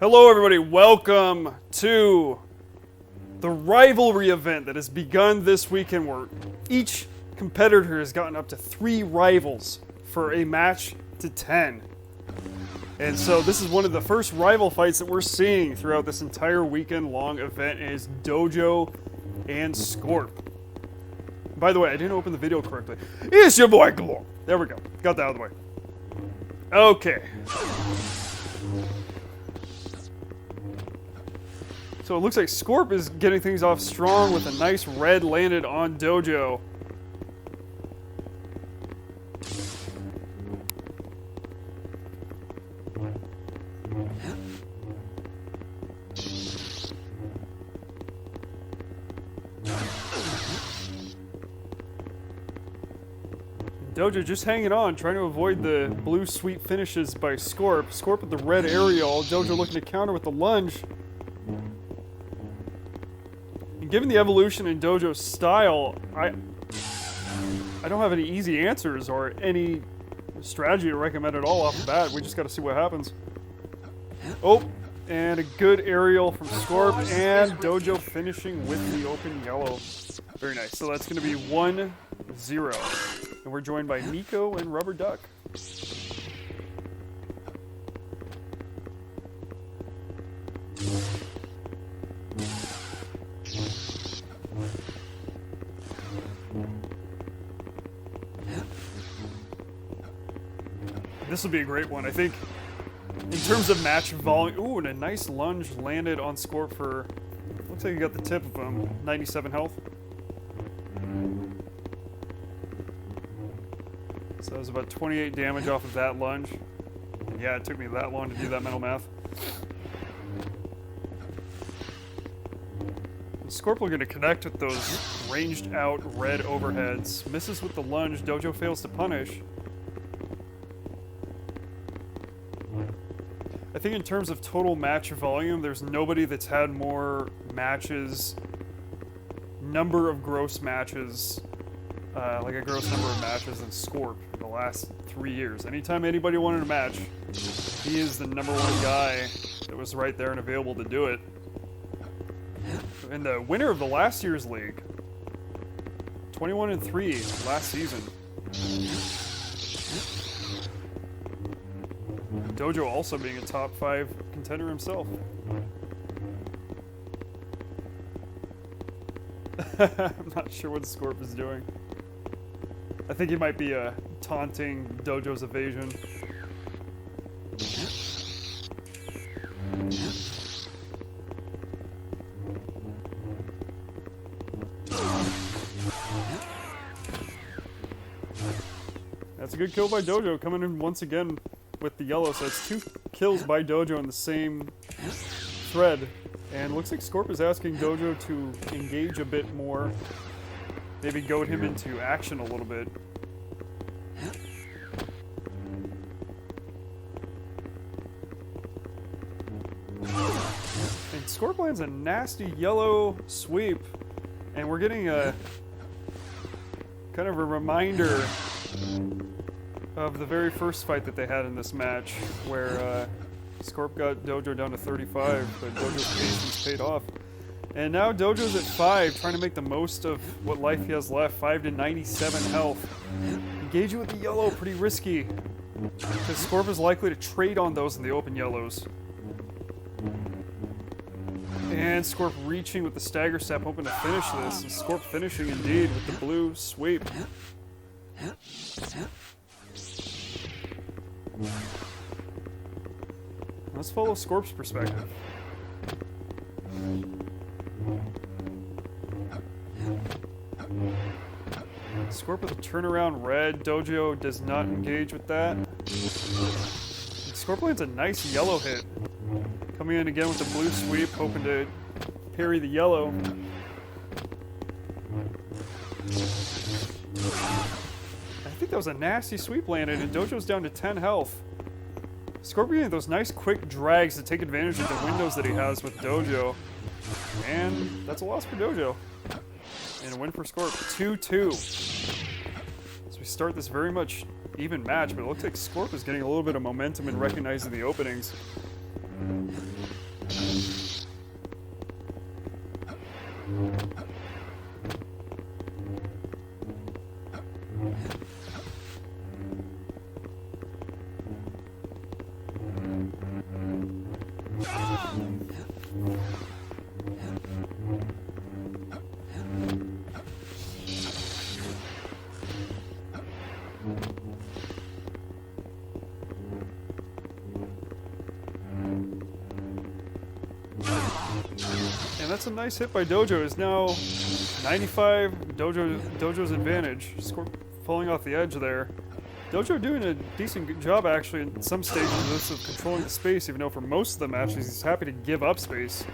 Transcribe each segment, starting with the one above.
Hello everybody, welcome to the Rivalry event that has begun this weekend where each competitor has gotten up to 3 rivals for a match to 10. And so this is one of the first rival fights that we're seeing throughout this entire weekend-long event, and it's Dojo and Scorp. By the way, I didn't open the video correctly. It's your boy Glorp. There we go. Got that out of the way. Okay. So it looks like Scorp is getting things off strong with a nice red landed on Dojo. Dojo just hanging on, trying to avoid the blue sweep finishes by Scorp. Scorp with the red aerial, Dojo looking to counter with the lunge. And given the evolution in Dojo's style, I don't have any easy answers or any strategy to recommend at all off the bat. We just got to see what happens. Oh, and a good aerial from Scorp, and Dojo finishing with the open yellow. Very nice. So that's going to be 1-0. And we're joined by Miko and Rubber Duck. This will be a great one. I think in terms of match volume, ooh, and a nice lunge landed on Scorp for, looks like you got the tip of him, 97 health. So that was about 28 damage off of that lunge. And yeah, it took me that long to do that mental math. Scorp looking to connect with those ranged out red overheads. Misses with the lunge, Dojo fails to punish. I think in terms of total match volume, there's nobody that's had more matches, number of gross matches, like a gross number of matches than Scorp in the last 3 years. Anytime anybody wanted a match, he is the #1 guy that was right there and available to do it. And the winner of the last year's league, 21-3 last season. Dojo also being a top 5 contender himself. I'm not sure what Scorp is doing. I think he might be taunting Dojo's evasion. That's a good kill by Dojo, coming in once again with the yellow, so it's 2 kills by Dojo in the same thread. And looks like Scorp is asking Dojo to engage a bit more, maybe goad him into action a little bit. And Scorp lands a nasty yellow sweep, and we're getting a kind of a reminder of the very first fight that they had in this match, where Scorp got Dojo down to 35, but Dojo's patience paid off. And now Dojo's at 5, trying to make the most of what life he has left, 5 to 97 health. Engaging with the yellow, pretty risky, because Scorp is likely to trade on those in the open yellows. And Scorp reaching with the stagger step, hoping to finish this, and Scorp finishing indeed with the blue sweep. Let's follow Scorp's perspective. Scorp with a turnaround red. Dojo does not engage with that. Scorp lands a nice yellow hit. Coming in again with the blue sweep, hoping to parry the yellow. I think that was a nasty sweep landed, and Dojo's down to 10 health. Scorp getting those nice quick drags to take advantage of the windows that he has with Dojo. And that's a loss for Dojo. And a win for Scorp. 2-2. So we start this very much even match, but it looks like Scorp is getting a little bit of momentum and recognizing the openings. And that's a nice hit by Dojo. Is now 95 Dojo's advantage. Scorp falling off the edge there. Dojo doing a decent job actually in some stages of this of controlling the space, even though for most of the matches he's happy to give up space.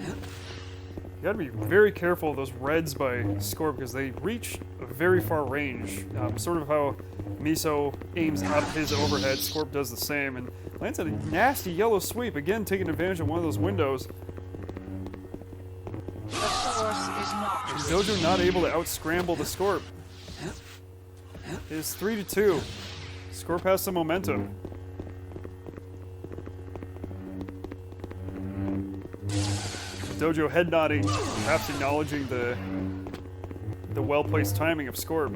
You gotta be very careful of those reds by Scorp because they reach a very far range. Sort of how Miso aims up his overhead, Scorp does the same and lands a nasty yellow sweep, again taking advantage of one of those windows. And Dojo not able to out-scramble the Scorp. It is 3-2. Scorp has some momentum. Dojo head nodding, perhaps acknowledging the well-placed timing of Scorp.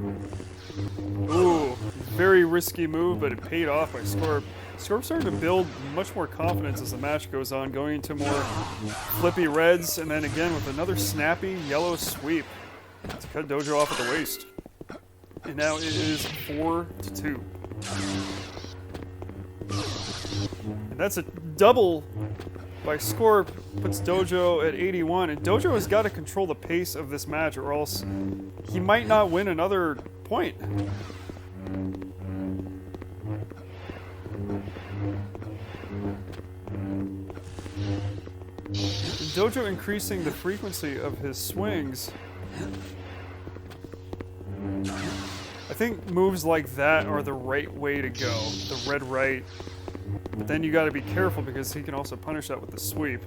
Ooh, very risky move, but it paid off by Scorp. Scorp's starting to build much more confidence as the match goes on, going into more flippy reds, and then again with another snappy yellow sweep to cut Dojo off at the waist. And now it is 4-2. And that's a double by Scorp, puts Dojo at 81, and Dojo has got to control the pace of this match or else he might not win another point. Dojo increasing the frequency of his swings. I think moves like that are the right way to go, the red right. But then you got to be careful because he can also punish that with the sweep.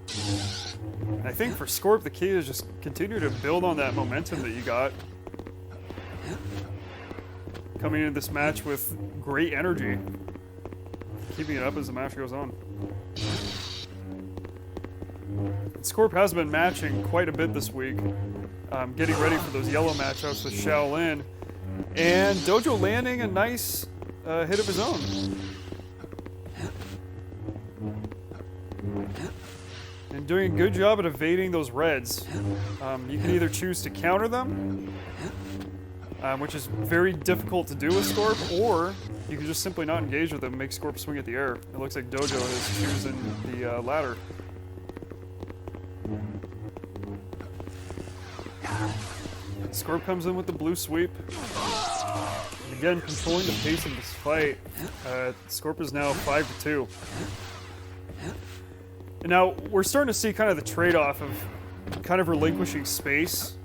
And I think for Scorp, the key is just continue to build on that momentum that you got. Coming into this match with great energy. Keeping it up as the match goes on. And Scorp has been matching quite a bit this week. Getting ready for those yellow matchups with Shao. And Dojo landing a nice hit of his own. And doing a good job at evading those reds. You can either choose to counter them, which is very difficult to do with Scorp, or you can just simply not engage with them and make Scorp swing at the air. It looks like Dojo is choosing the latter. Scorp comes in with the blue sweep. Again, controlling the pace of this fight. Scorp is now 5-2. And now we're starting to see kind of the trade-off of kind of relinquishing space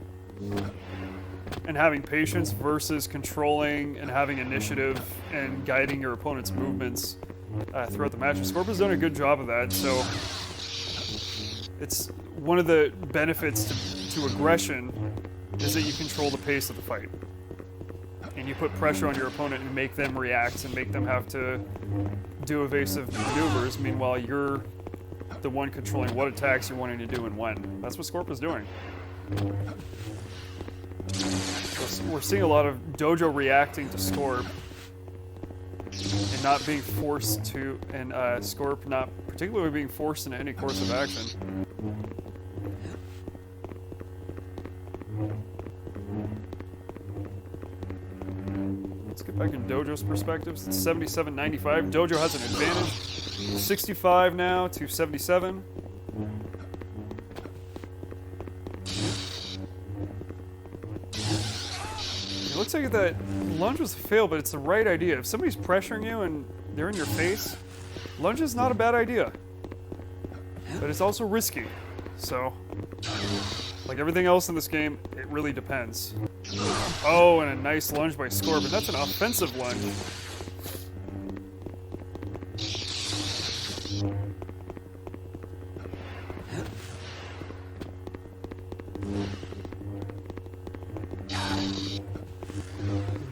and having patience versus controlling and having initiative and guiding your opponent's movements throughout the match. Scorp has done a good job of that, so it's one of the benefits to aggression is that you control the pace of the fight. And you put pressure on your opponent and make them react and make them have to do evasive maneuvers. Meanwhile, you're the one controlling what attacks you're wanting to do and when. That's what Scorp is doing. So we're seeing a lot of Dojo reacting to Scorp and not being forced to, and Scorp not particularly being forced into any course of action. Let's get back in Dojo's perspectives. It's 77-95. Dojo has an advantage. 65 now to 77. It looks like that lunge was a fail, but it's the right idea. If somebody's pressuring you and they're in your face, lunge is not a bad idea. But it's also risky. So, like everything else in this game, it really depends. Oh, and a nice lunge by Scorp, but that's an offensive lunge.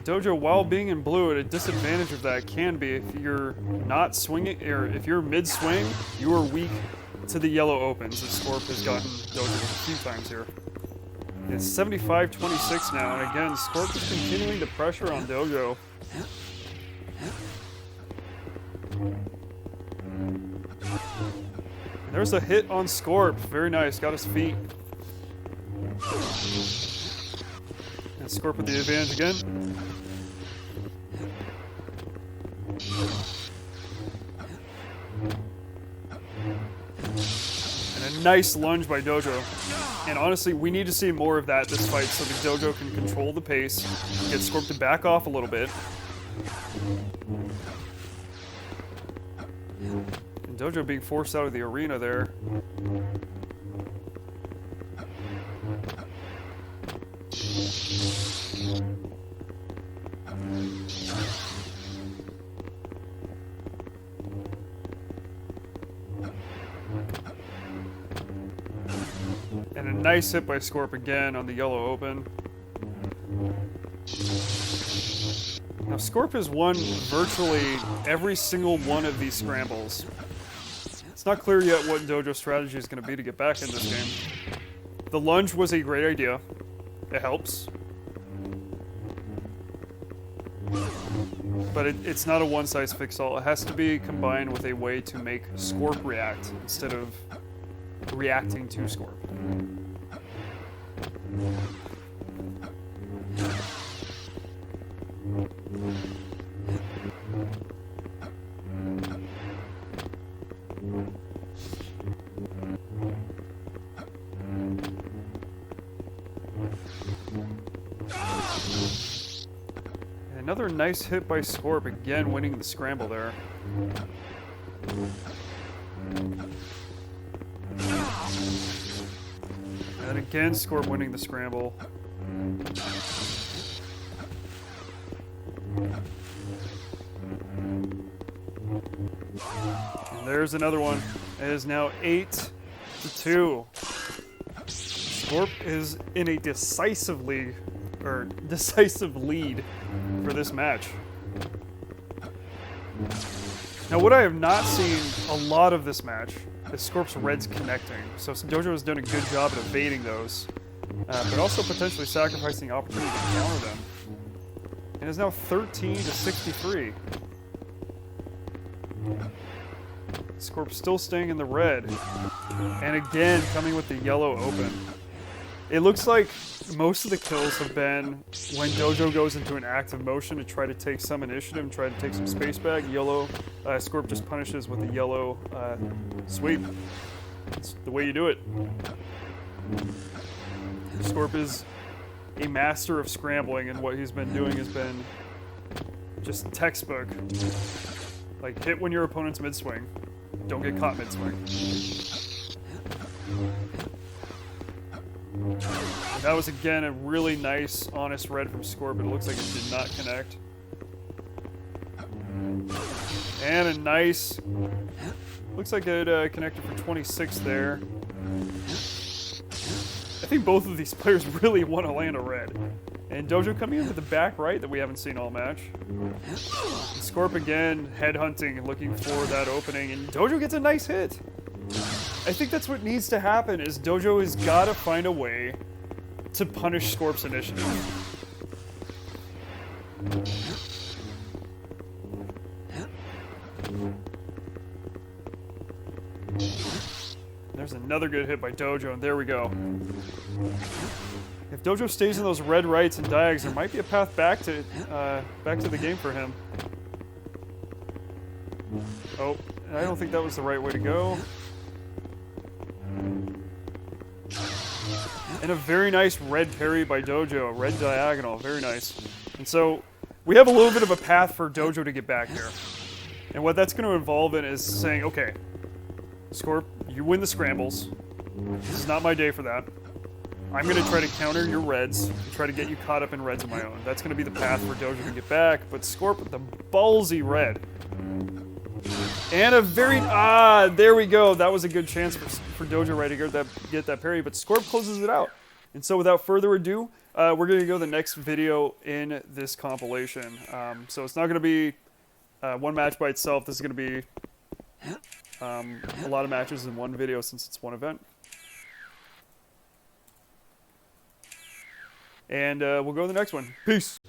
Dojo, while being in blue, at a disadvantage of that can be if you're not swinging, or if you're mid-swing, you are weak to the yellow opens, as Scorp has gotten Dojo a few times here. It's 75-26 now, and again, Scorp is continuing to pressure on Dojo. There's a hit on Scorp. Very nice. Got his feet. And Scorp with the advantage again. And a nice lunge by Dojo. And honestly, we need to see more of that this fight so that Dojo can control the pace, get Scorp to back off a little bit. And Dojo being forced out of the arena there. And a nice hit by Scorp again on the yellow open. Now Scorp has won virtually every single one of these scrambles. It's not clear yet what Dojo's strategy is going to be to get back in this game. The lunge was a great idea. It helps. But it's not a one-size-fits-all. It has to be combined with a way to make Scorp react instead of reacting to Scorp. Another nice hit by Scorp, again winning the scramble there. And again, Scorp winning the scramble. And there's another one. It is now 8-2. Scorp is in a decisive lead for this match. Now, what I have not seen a lot of this match is Scorp's reds connecting. So Dojo has done a good job at evading those, but also potentially sacrificing the opportunity to counter them. And is now 13-63. Scorp still staying in the red. And again, coming with the yellow open. It looks like most of the kills have been when Dojo goes into an active motion to try to take some initiative and try to take some space back. Yellow, Scorp just punishes with the yellow sweep. It's the way you do it. Scorp is a master of scrambling, and what he's been doing has been just textbook. Like, hit when your opponent's mid-swing. Don't get caught mid-swing. And that was, again, a really nice, honest red from Scorp, but it looks like it did not connect. And a nice... Looks like it connected for 26 there. I think both of these players really want to land a red. And Dojo coming in with the back right that we haven't seen all match. And Scorp again, headhunting, looking for that opening, and Dojo gets a nice hit. I think that's what needs to happen, is Dojo has got to find a way to punish Scorp's initiative. There's another good hit by Dojo, and there we go. If Dojo stays in those red rights and diags, there might be a path back to the game for him. Oh, I don't think that was the right way to go. And a very nice red parry by Dojo, red diagonal, very nice. And so we have a little bit of a path for Dojo to get back here. And what that's going to involve in is saying, okay, Scorp, you win the scrambles. This is not my day for that. I'm going to try to counter your reds and try to get you caught up in reds of my own. That's going to be the path for Dojo to get back. But Scorp with the ballsy red. And a very... there we go. That was a good chance for Dojo right to get that parry. But Scorp closes it out. And so without further ado, we're going to go to the next video in this compilation. So it's not going to be one match by itself. This is going to be a lot of matches in one video since it's one event. And we'll go to the next one. Peace.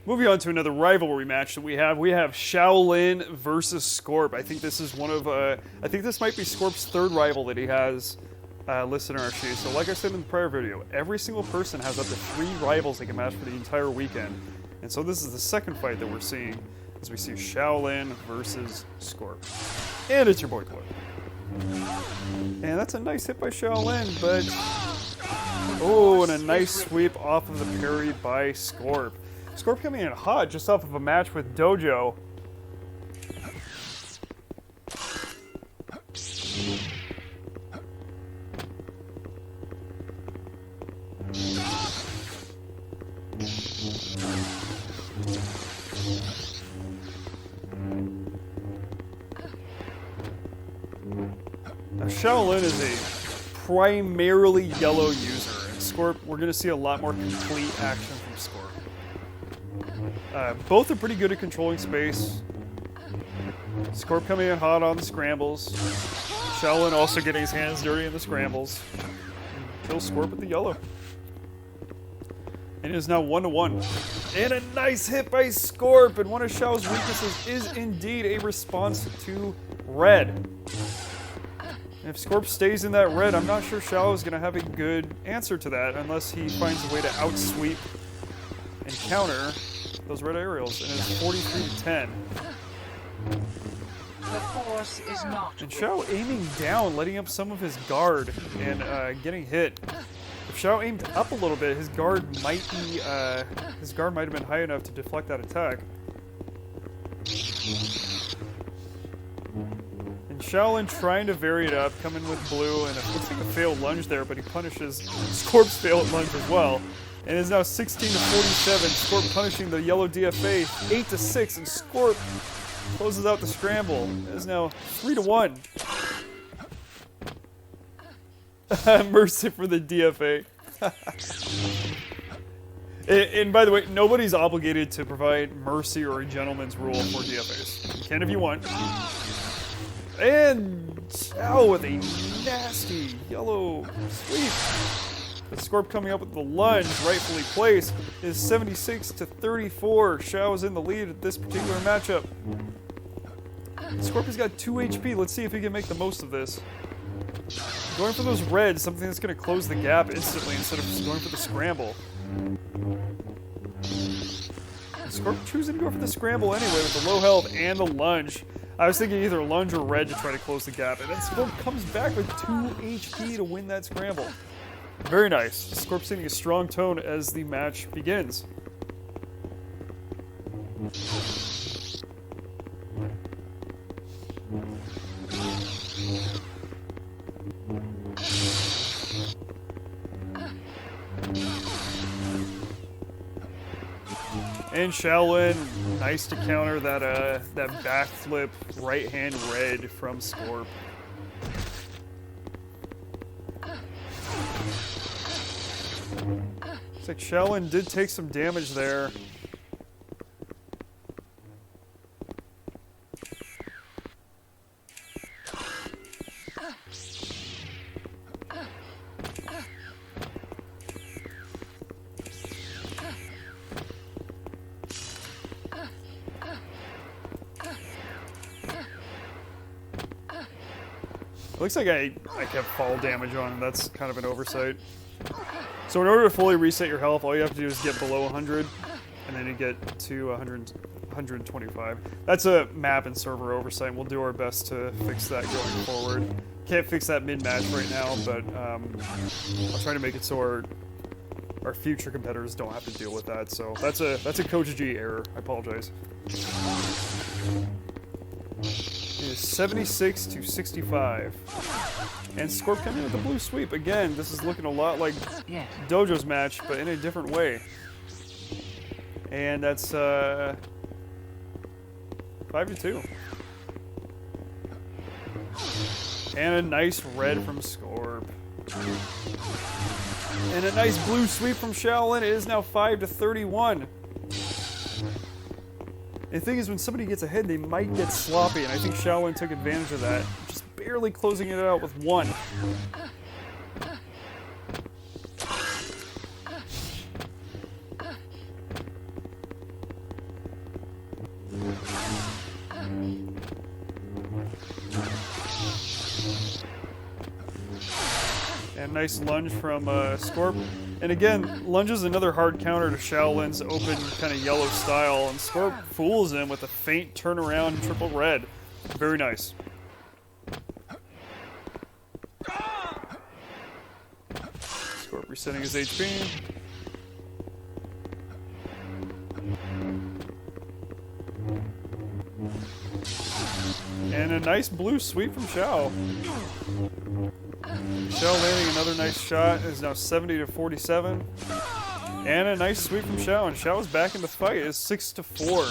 Moving on to another rivalry match that we have. We have Shaolin versus Scorp. I think this is one of, I think this might be Scorp's third rival that he has listed in our sheet. So like I said in the prior video, every single person has up to 3 rivals they can match for the entire weekend. And so this is the second fight that we're seeing, as we see Shaolin versus Scorp. And it's your boy Glorp. And that's a nice hit by Shaolin, but... oh, and a nice sweep off of the parry by Scorp. Scorp coming in hot just off of a match with Dojo. Now, Shaolin is a primarily yellow user, and Scorp, we're going to see a lot more complete action from Scorp. Both are pretty good at controlling space. Scorp coming in hot on the scrambles. Shaolin also getting his hands dirty in the scrambles. Kills Scorp with the yellow. And it is now 1-1. And a nice hit by Scorp. And one of Shao's weaknesses is indeed a response to red. And if Scorp stays in that red, I'm not sure Shao is going to have a good answer to that unless he finds a way to outsweep and counter those red aerials. And it's 43-10. The force is not. And Shao aiming down, letting up some of his guard and getting hit. If Shao aimed up a little bit, his guard might have been high enough to deflect that attack. And Shaolin trying to vary it up, coming with blue, and it looks like a failed lunge there, but he punishes Scorp's failed lunge as well. And it's now 16-47. Scorp punishing the yellow DFA 8-6, and Scorp closes out the scramble. It is now 3-1. Mercy for the DFA. And by the way, nobody's obligated to provide mercy or a gentleman's rule for DFAs. You can if you want. And Shao with a nasty yellow sweep. The Scorp coming up with the lunge, rightfully placed, is 76-34. Shao is in the lead at this particular matchup. Scorp has got 2 HP. Let's see if he can make the most of this. Going for those reds, something that's going to close the gap instantly instead of just going for the scramble. Scorp choosing to go for the scramble anyway with the low health and the lunge. I was thinking either lunge or red to try to close the gap, and then Scorp comes back with 2 HP to win that scramble. Very nice. Scorp setting a strong tone as the match begins. And Shaolin, nice to counter that that backflip right hand red from Scorp. Looks like Shaolin did take some damage there. Looks like I kept fall damage on him. That's kind of an oversight. So in order to fully reset your health, all you have to do is get below 100, and then you get to 125. That's a map and server oversight. We'll do our best to fix that going forward. Can't fix that mid-match right now, but I'll try to make it so our future competitors don't have to deal with that. So that's a Coach G error. I apologize. It is 76-65. And Scorp coming in with the blue sweep. Again, this is looking a lot like Dojo's match, but in a different way. And that's 5-2. And a nice red from Scorp. And a nice blue sweep from Shaolin. It is now 5-31. The thing is, when somebody gets ahead, they might get sloppy, and I think Shaolin took advantage of that, just barely closing it out with 1. And nice lunge from Scorp. And again, lunge is another hard counter to Shaolin's open kind of yellow style. And Scorp fools him with a feint turnaround triple red. Very nice. Scorp resetting his HP. And a nice blue sweep from Shao. Shao landing another nice shot. Is now 70 to 47. And a nice sweep from Shao. And Shao is back in the fight. It's 6 to 4.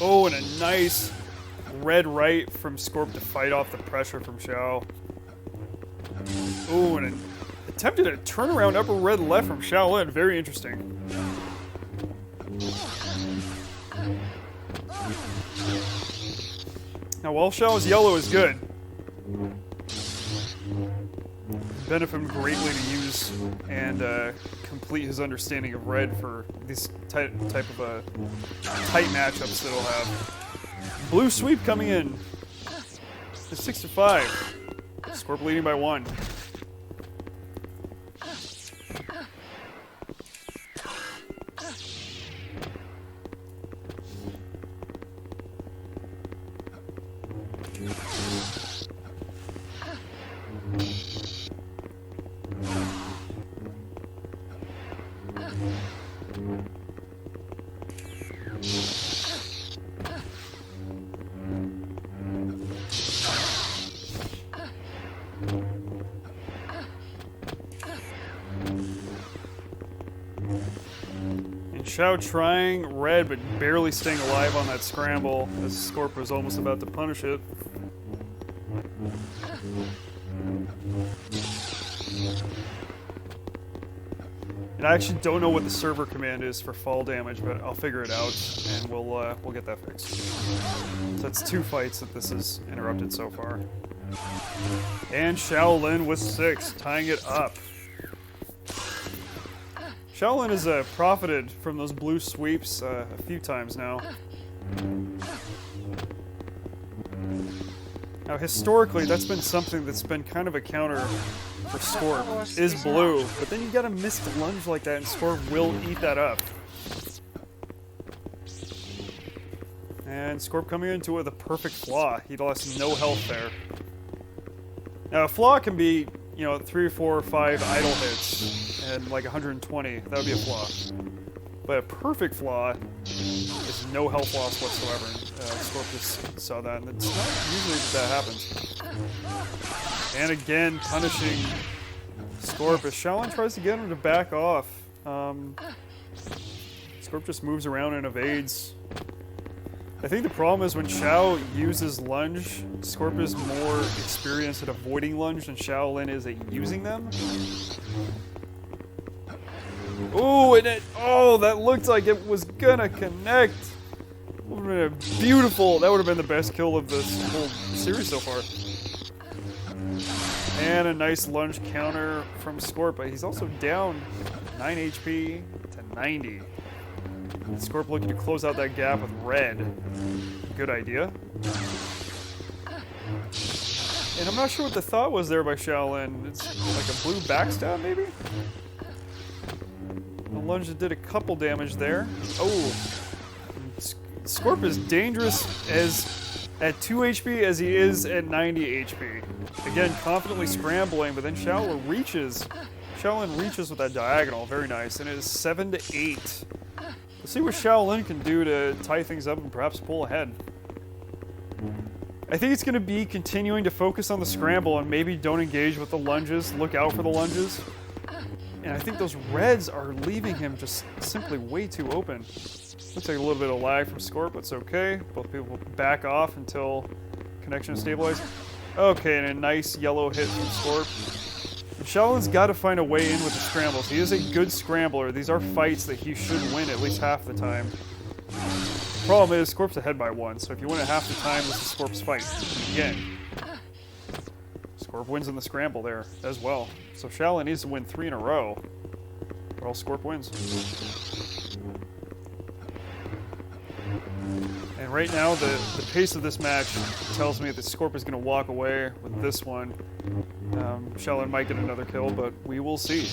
Oh, and a nice red right from Scorp to fight off the pressure from Shao. Oh, and an attempted a turnaround upper red left from Shaolin. Very interesting. Now, while Shao's yellow is good, benefit him greatly to use and complete his understanding of red for these type of tight matchups that he'll have. Blue sweep coming in. It's 6 to 5. Scorp leading by 1. Shao trying red, but barely staying alive on that scramble as Scorp was almost about to punish it. And I actually don't know what the server command is for fall damage, but I'll figure it out, and we'll get that fixed. So that's 2 fights that this has interrupted so far. And Shaolin with 6, tying it up. Shaolin has profited from those blue sweeps a few times now. Now, historically, that's been something that's been kind of a counter for Scorp, is blue. But then you got a missed lunge like that, and Scorp will eat that up. And Scorp coming into it with a perfect flaw. He lost no health there. Now, a flaw can be, 3, 4, 5 idle hits and like 120. That would be a flaw. But a perfect flaw is no health loss whatsoever. Scorp just saw that, and it's not usually that happens. And again, punishing Scorp as Shaolin tries to get him to back off. Scorp just moves around and evades. I think the problem is when Shao uses lunge, Scorp is more experienced at avoiding lunge than Shaolin is at using them. Ooh, and that looked like it was gonna connect. Would have been beautiful. That would have been the best kill of this whole series so far. And a nice lunge counter from Scorp, but he's also down 9 HP to 90. Scorp looking to close out that gap with red. Good idea. And I'm not sure what the thought was there by Shaolin. It's like a blue backstab, maybe? The lunge that did a couple damage there. Oh. Scorp is dangerous at 2 HP as he is at 90 HP. Again, confidently scrambling, but then Shaolin reaches with that diagonal. Very nice. And it is 7 to 8. Let's see what Shaolin can do to tie things up and perhaps pull ahead. I think it's going to be continuing to focus on the scramble and maybe don't engage with the lunges. Look out for the lunges. And I think those reds are leaving him just simply way too open. Looks like a little bit of lag from Scorp, but it's okay. Both people will back off until connection is stabilized. Okay, and a nice yellow hit from Scorp. Shaolin's got to find a way in with the scrambles. He is a good scrambler. These are fights that he should win at least half the time. problem is, Scorp's ahead by 1, so if you win at half the time, this is Scorp's fight. Again. Scorp wins in the scramble there as well. So Shao needs to win 3 in a row, or else Scorp wins. And right now, the pace of this match tells me that Scorp is going to walk away with this one. Shao might get another kill, but we will see.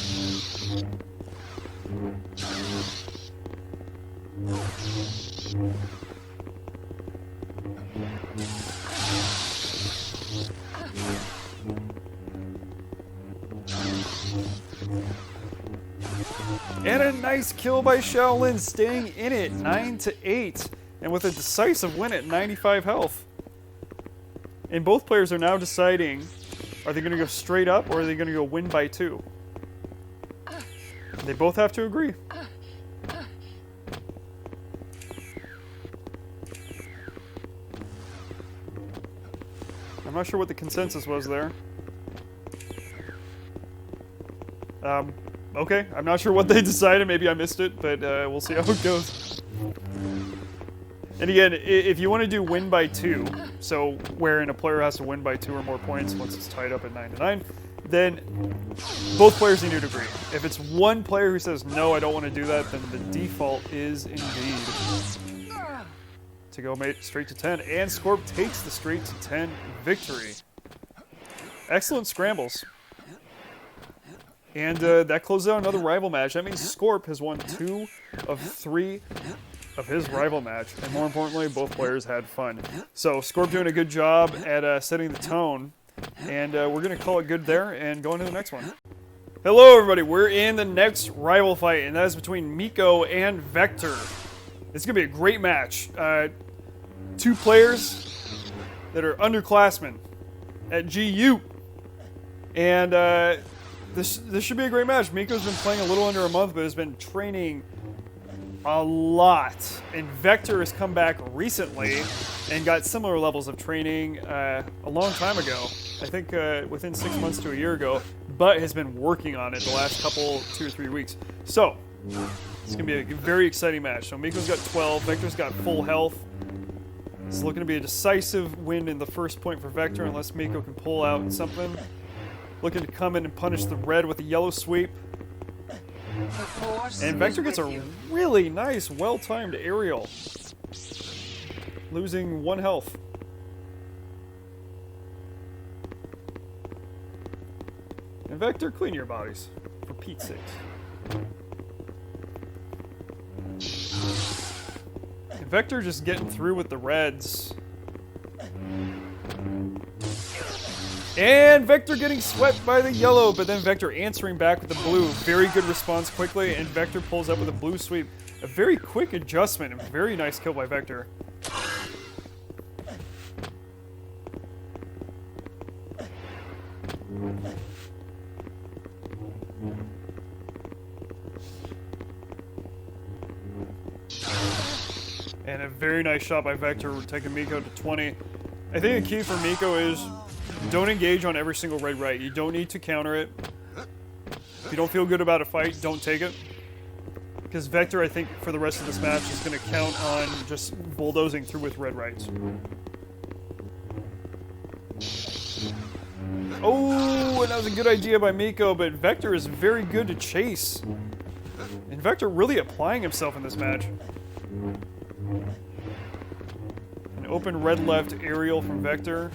And a nice kill by Shaolin, staying in it, 9-8, and with a decisive win at 95 health. And both players are now deciding, are they going to go straight up or are they going to go win by 2? They both have to agree. I'm not sure what the consensus was there. Okay, I'm not sure what they decided. Maybe I missed it, but we'll see how it goes. And again, if you want to do win by 2, so wherein a player has to win by 2 or more points once it's tied up at 9-9, then both players need to agree. If it's one player who says, no, I don't want to do that, then the default is indeed to go straight to 10. And Scorp takes the straight to 10 victory. Excellent scrambles. And that closes out another rival match. That means Scorp has won 2 of 3 of his rival match. And more importantly, both players had fun. So Scorp doing a good job at setting the tone. And we're going to call it good there and go into the next one. Hello, everybody. We're in the next rival fight, and that is between Miko and Vector. It's going to be a great match. 2 players that are underclassmen at GU. And this should be a great match. Miko's been playing a little under a month, but has been training a lot. And Vector has come back recently and got similar levels of training a long time ago. I think within 6 months to a year ago, but has been working on it the last couple, 2 or 3 weeks. So, it's going to be a very exciting match. So Miko's got 12, Vector's got full health. It's looking to be a decisive win in the first point for Vector unless Miko can pull out something. Looking to come in and punish the red with a yellow sweep. And Vector gets a really nice, well-timed aerial. Losing 1 health. And Vector, clean your bodies, for Pete's sake. And Vector just getting through with the reds. And Vector getting swept by the yellow, but then Vector answering back with the blue. Very good response quickly, and Vector pulls up with a blue sweep. A very quick adjustment, and very nice kill by Vector. And a very nice shot by Vector, taking Miko to 20. I think the key for Miko is don't engage on every single red right. You don't need to counter it. If you don't feel good about a fight, don't take it. Because Vector, I think, for the rest of this match is going to count on just bulldozing through with red rights. Oh, and that was a good idea by Miko, but Vector is very good to chase. And Vector really applying himself in this match. An open red left aerial from Vector.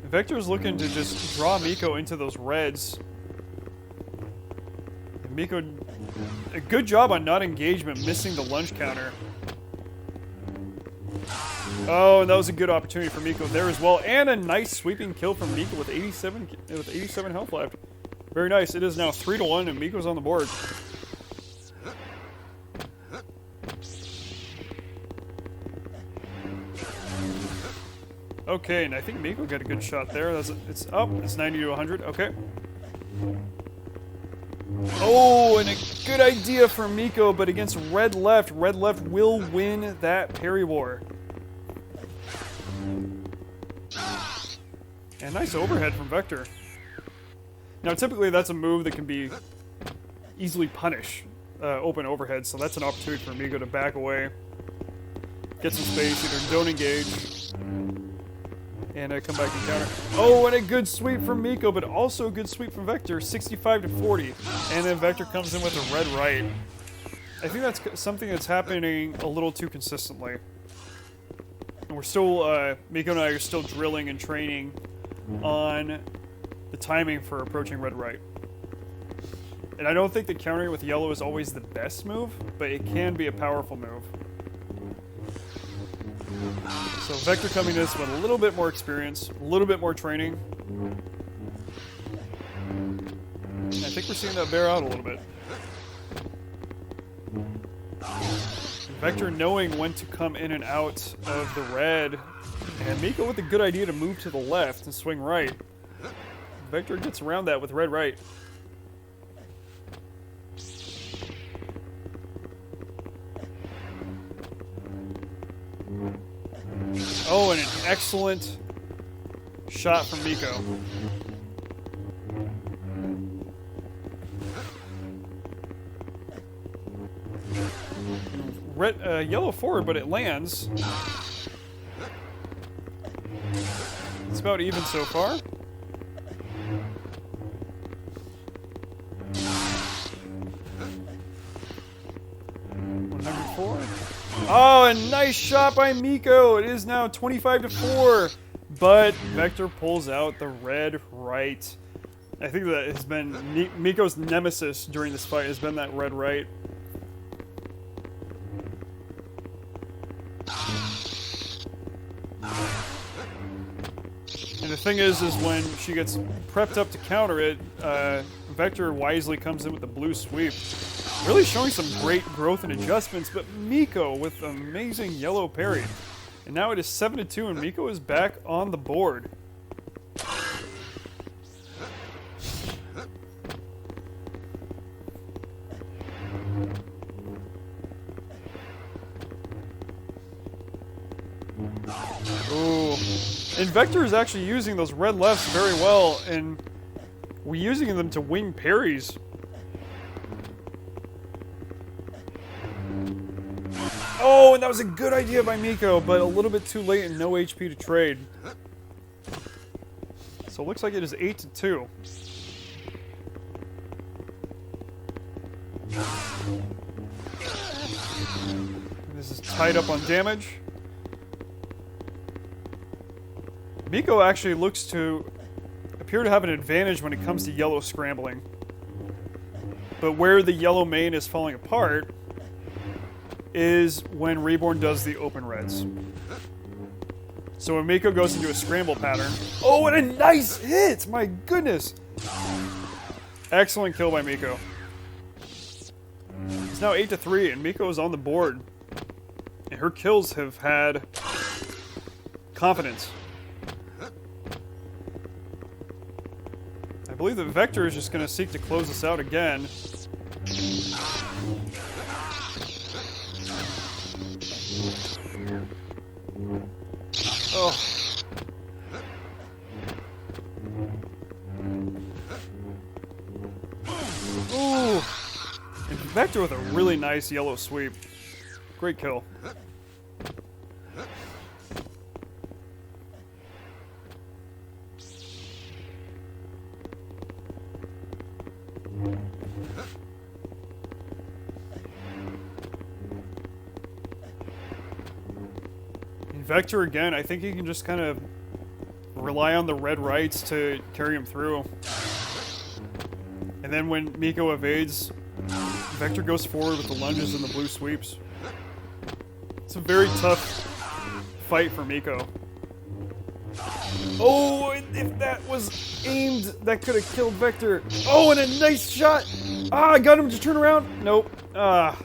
Vector's looking to just draw Miko into those reds. And Miko, a good job on not engagement, missing the lunge counter. Oh, and that was a good opportunity for Miko there as well. And a nice sweeping kill from Miko with 87 health left. Very nice. It is now 3-1 and Miko's on the board. Okay, and I think Miko got a good shot there. It's up. It's 90 to 100. Okay. Oh, and a good idea for Miko, but against red left will win that parry war. And nice overhead from Vector. Now, typically that's a move that can be easily punished. open overhead, so that's an opportunity for Miko to back away, get some space, either don't engage, and come back and counter. Oh, and a good sweep from Miko, but also a good sweep from Vector, 65 to 40, and then Vector comes in with a red right. I think that's something that's happening a little too consistently. And we're still, Miko and I are still drilling and training on the timing for approaching red right. And I don't think that countering with yellow is always the best move, but it can be a powerful move. So Vector coming in with a little bit more experience, a little bit more training. And I think we're seeing that bear out a little bit. Vector knowing when to come in and out of the red, and Miko with a good idea to move to the left and swing right. Vector gets around that with red right. Oh, and an excellent shot from Miko. Red, yellow forward, but it lands. It's about even so far. Oh, a nice shot by Miko. It is now 25 to 4, but Vector pulls out the red right. I think that has been Miko's nemesis during this fight, has been that red right. And the thing is when she gets prepped up to counter it, Vector wisely comes in with the blue sweep. Really showing some great growth and adjustments, but Miko with amazing yellow parry. And now it is 7 to 2, and Miko is back on the board. Ooh. And Vector is actually using those red lefts very well, and we're using them to wing parries. Oh, and that was a good idea by Miko, but a little bit too late and no HP to trade. So it looks like it is 8 to 2. This is tied up on damage. Miko actually looks to appear to have an advantage when it comes to yellow scrambling. But where the yellow main is falling apart is when Reborn does the open reds. So when Miko goes into a scramble pattern... Oh, and a nice hit! My goodness! Excellent kill by Miko. It's now 8 to 3, and Miko is on the board. And her kills have had confidence. I believe that Vector is just going to seek to close this out again. Oh. Ooh. And Vector with a really nice yellow sweep. Great kill. Vector again, I think he can just kind of rely on the red rights to carry him through. And then when Miko evades, Vector goes forward with the lunges and the blue sweeps. It's a very tough fight for Miko. Oh, if that was aimed, that could have killed Vector. Oh, and a nice shot! Ah, I got him to turn around. Nope. Ah.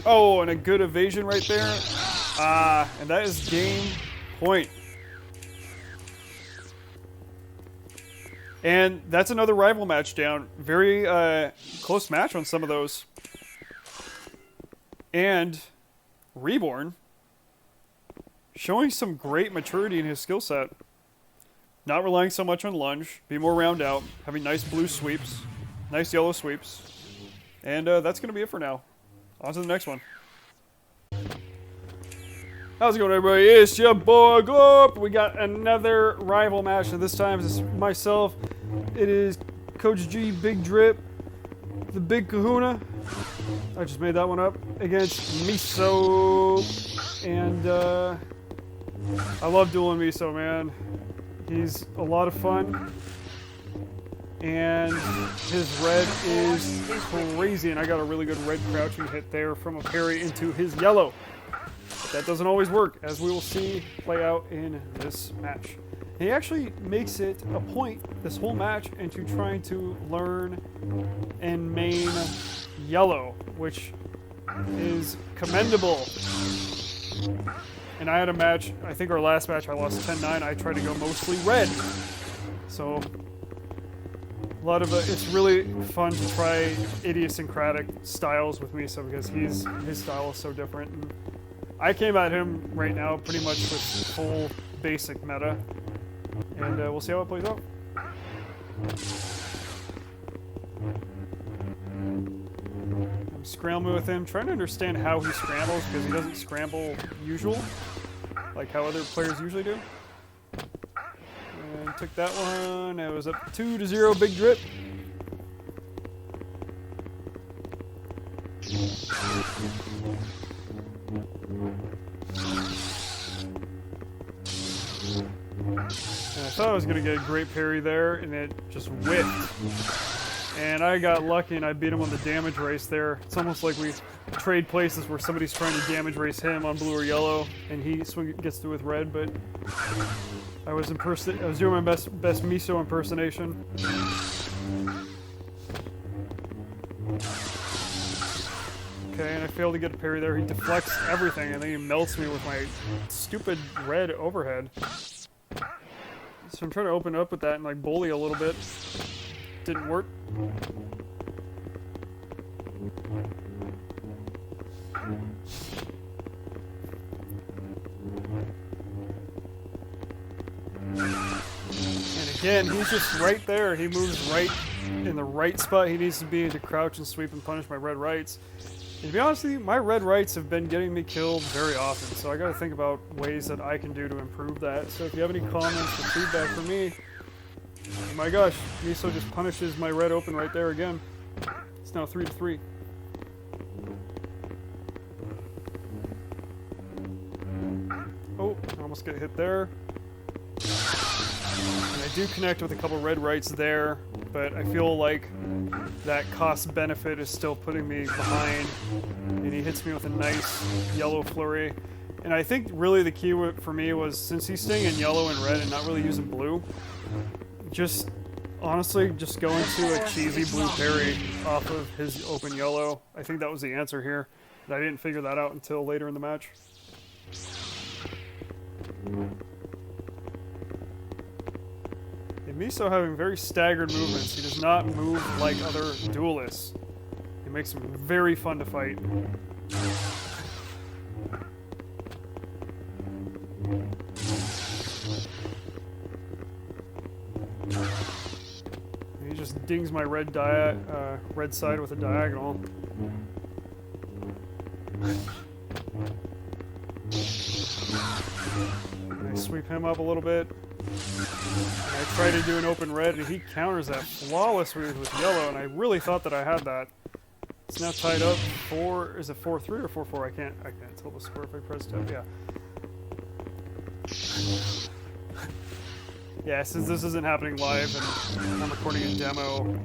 Oh, and a good evasion right there. Ah, and that is game point. And that's another rival match down. Very close match on some of those. And Reborn showing some great maturity in his skill set. not relying so much on lunge, be more round out, having nice blue sweeps, nice yellow sweeps, and that's going to be it for now. On to the next one. How's it going, everybody? It's your boy Glorp. We got another rival match, and this time it's myself. It is Coach G, Big Drip, the Big Kahuna. I just made that one up against Miso, and I love dueling Miso, man. He's a lot of fun, and his red is crazy, and I got a really good red crouching hit there from a parry into his yellow. That doesn't always work, as we will see play out in this match. He actually makes it a point this whole match into trying to learn and main yellow, which is commendable. And I had a match, I think our last match I lost 10-9, I tried to go mostly red. So a lot of it's really fun to try idiosyncratic styles with Miso because his style is so different. And I came at him right now pretty much with full basic meta, and we'll see how it plays out. I'm scrambling with him, trying to understand how he scrambles because he doesn't scramble usual, like how other players usually do. And took that one. It was up 2-0, Big Drip. And I thought I was going to get a great parry there, and it just whipped. And I got lucky, and I beat him on the damage race there. It's almost like we trade places where somebody's trying to damage race him on blue or yellow, and he gets through with red, but I was doing my best Miso impersonation. Okay, and I failed to get a parry there. He deflects everything, and then he melts me with my stupid red overhead. So I'm trying to open up with that and like bully a little bit. Didn't work. And again, he's just right there. He moves right in the right spot he needs to be to crouch and sweep and punish my red rights. And to be honest with you, my red rights have been getting me killed very often, so I gotta think about ways that I can do to improve that. So if you have any comments or feedback for me, oh my gosh, Miso just punishes my red open right there again. It's now 3-3. Oh, I almost get hit there. And I do connect with a couple red rights there, but I feel like that cost benefit is still putting me behind. And he hits me with a nice yellow flurry. And I think really the key for me was, since he's staying in yellow and red and not really using blue, just honestly just going to a cheesy blue parry off of his open yellow. I think that was the answer here. And I didn't figure that out until later in the match. And Miso having very staggered movements. He does not move like other duelists. He makes him very fun to fight. And he just dings my red side with a diagonal. And I sweep him up a little bit. And I try to do an open red, and he counters that flawlessly with yellow, and I really thought that I had that. It's now tied up 4, is it 4-3 or 4-4? I can't tell the score if I press tab, yeah. Yeah, since this isn't happening live and I'm recording a demo,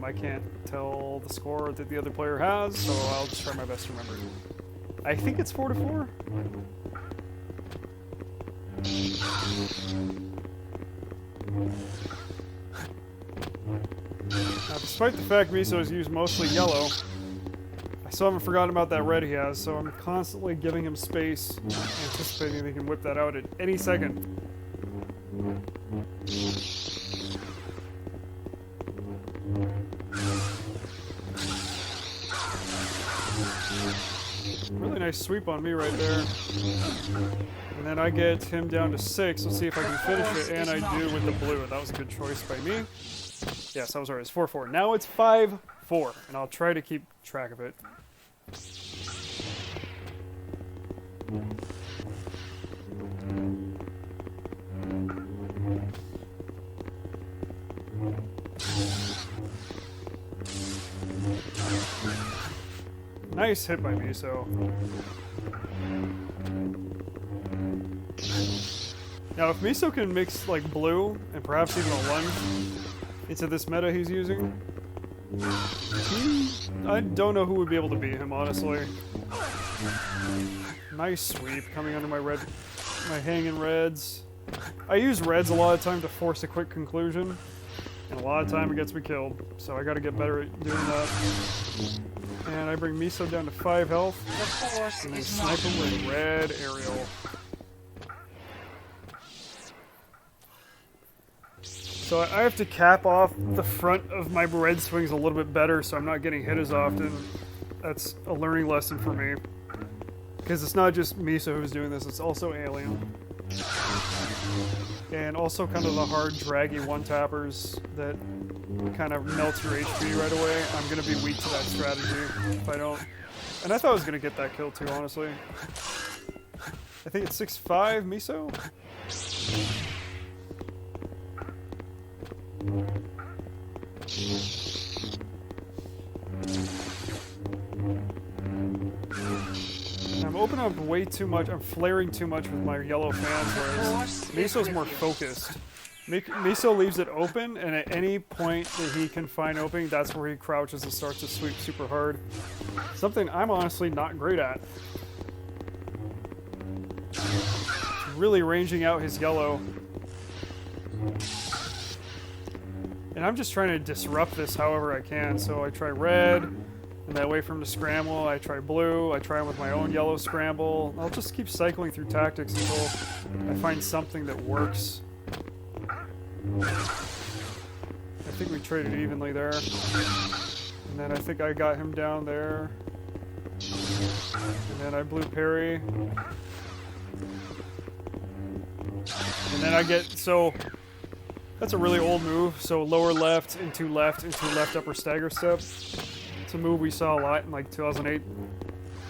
I can't tell the score that the other player has, so I'll just try my best to remember. I think it's 4-4. Now, despite the fact Miso has used mostly yellow, I still haven't forgotten about that red he has, so I'm constantly giving him space, anticipating that he can whip that out at any second. Really nice sweep on me right there. And then I get him down to 6. Let's see if I can finish it, and I do with the blue. That was a good choice by me. Yes, I was right. It's 4-4. Now it's 5-4, and I'll try to keep track of it. Nice hit by Miso. Now, if Miso can mix like blue and perhaps even a lunge into this meta he's using, I don't know who would be able to beat him, honestly. Nice sweep coming under my hanging reds. I use reds a lot of time to force a quick conclusion, and a lot of time it gets me killed. So I got to get better at doing that. And I bring Miso down to 5 health. The force And then is snipe him with red aerial. So I have to cap off the front of my red swings a little bit better so I'm not getting hit as often. That's a learning lesson for me. Because it's not just Miso who's doing this, it's also Alien. And also kind of the hard, draggy one-tappers that kind of melt your HP right away. I'm going to be weak to that strategy if I don't. And I thought I was going to get that kill too, honestly. I think it's 6-5, Miso? I'm opening up way too much. I'm flaring too much with my yellow fans, whereas Miso's more focused. Miso leaves it open, and at any point that he can find opening, that's where he crouches and starts to sweep super hard. Something I'm honestly not great at. Really ranging out his yellow. And I'm just trying to disrupt this however I can. So I try red, and that way for him to scramble. I try blue, I try him with my own yellow scramble. I'll just keep cycling through tactics until I find something that works. I think we traded evenly there. And then I think I got him down there. And then I blew parry. And then I get, so that's a really old move. So lower left into left upper stagger step. It's a move we saw a lot in like 2008,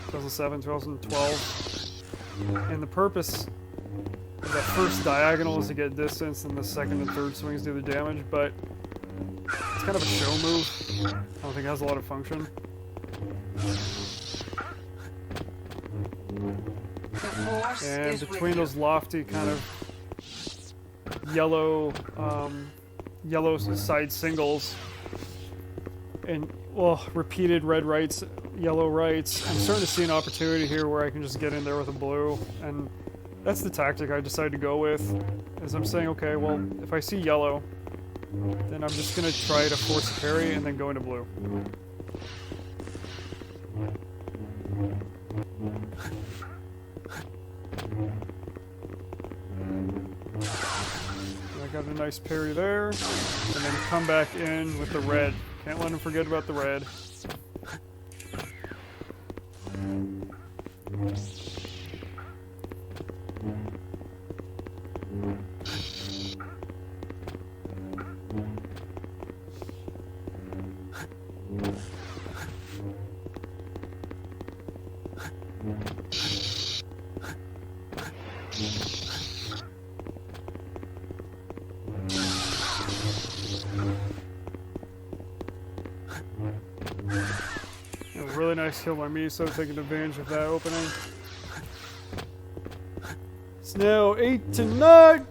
2007, 2012. And the purpose of that first diagonal is to get distance, and the second and third swings do the damage, but it's kind of a show move. I don't think it has a lot of function. And between those lofty kind of yellow side singles and, well, repeated red rights, yellow rights, I'm starting to see an opportunity here where I can just get in there with a blue, and that's the tactic I decided to go with, is I'm saying, okay, well, if I see yellow, then I'm just going to try to force a parry and then go into blue. I got a nice parry there, and then come back in with the red. Can't let him forget about the red. A really nice kill by Miso, taking advantage of that opening. It's now 8-9.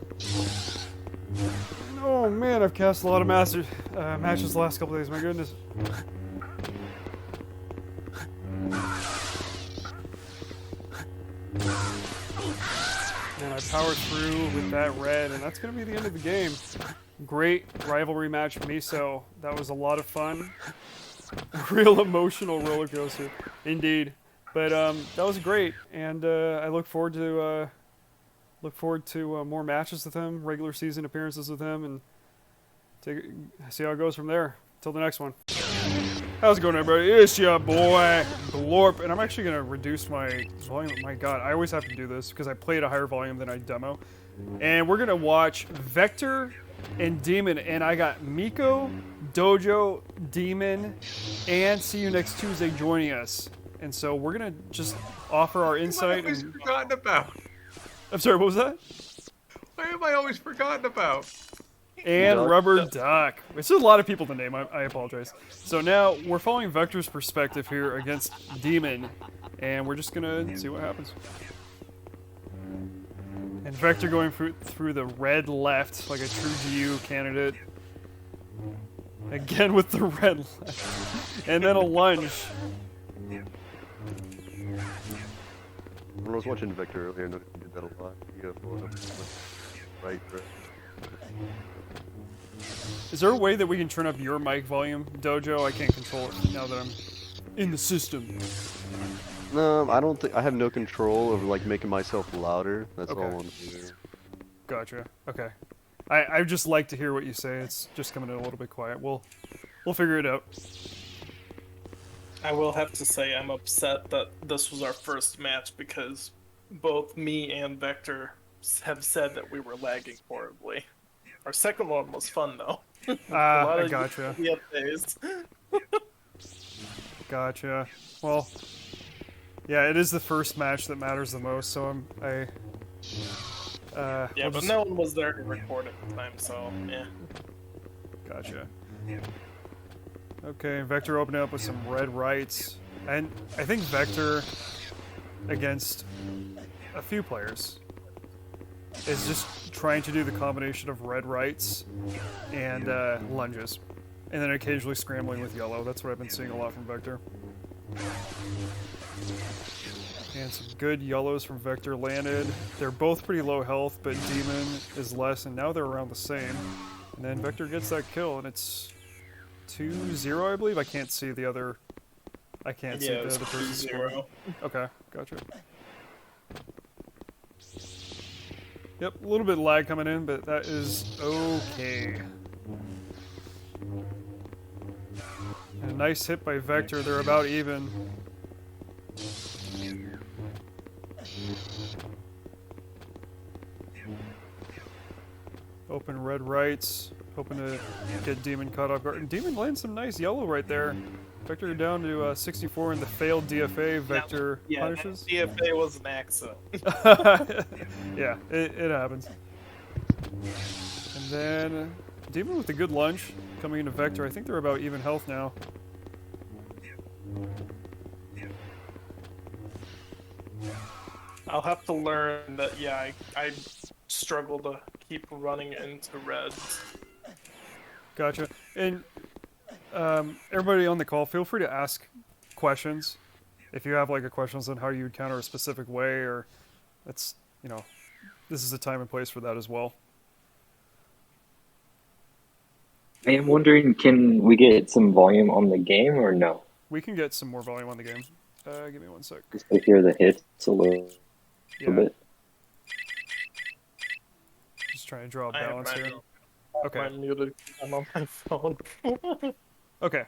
Oh man, I've cast a lot of matches the last couple days. My goodness. And I powered through with that red, and that's going to be the end of the game. Great rivalry match, Miso. That was a lot of fun. A real emotional roller coaster, indeed. But that was great, and I look forward to more matches with him, regular season appearances with him, and see how it goes from there. Till the next one. How's it going, everybody? It's your boy, Glorp, and I'm actually going to reduce my volume. My god, I always have to do this because I play at a higher volume than I demo. And we're going to watch Vector and Demon, and I got Miko, Dojo, Demon, and See You Next Tuesday joining us. And so we're going to just offer our insight. What have I always forgotten about? I'm sorry, what was that? Why have I always forgotten about? And Rubber Duck. It's a lot of people to name, I apologize. So now, we're following Vector's perspective here against Demon, and we're just gonna see what happens. And Vector going through the red left, like a true GU candidate. Again with the red left. And then a lunge. When I was watching Vector earlier, I noticed he did that a lot. He got right. Is there a way that we can turn up your mic volume, Dojo? I can't control it now that I'm in the system. No, I don't think I have no control over like making myself louder. That's all I want to do. Gotcha. Okay. I just like to hear what you say. It's just coming in a little bit quiet. We'll figure it out. I will have to say I'm upset that this was our first match because both me and Vector have said that we were lagging horribly. Our second one was fun though. I gotcha. Days. Gotcha. Well, yeah, it is the first match that matters the most, so yeah, but no one was there to record at the time, so yeah. Gotcha. Okay, Vector opening up with some red rights. And I think Vector, against a few players, is just trying to do the combination of red rights and lunges. And then occasionally scrambling with yellow. That's what I've been seeing a lot from Vector. And some good yellows from Vector landed. They're both pretty low health, but Demon is less, and now they're around the same. And then Vector gets that kill, and it's 2-0, I believe. I can't see the other. I can't see the other person's score. Okay, gotcha. Yep, a little bit of lag coming in, but that is okay. And a nice hit by Vector. They're about even. Open red rights. Hoping to get Demon caught off guard. And Demon lands some nice yellow right there. Vector down to 64 in the failed DFA. Vector punishes. DFA was an accident. Yeah, it happens. And then Demon with a good lunge coming into Vector. I think they're about even health now. I'll have to learn that, yeah, I struggle to keep running into reds. Gotcha. And everybody on the call, feel free to ask questions. If you have like a questions on how you would counter a specific way, or that's, you know, this is the time and place for that as well. I am wondering, can we get some volume on the game or no? We can get some more volume on the game. Give me one sec. Just to hear the hits a little bit. Just trying to draw a balance here. Okay. I'm muted. I'm on my phone. Okay.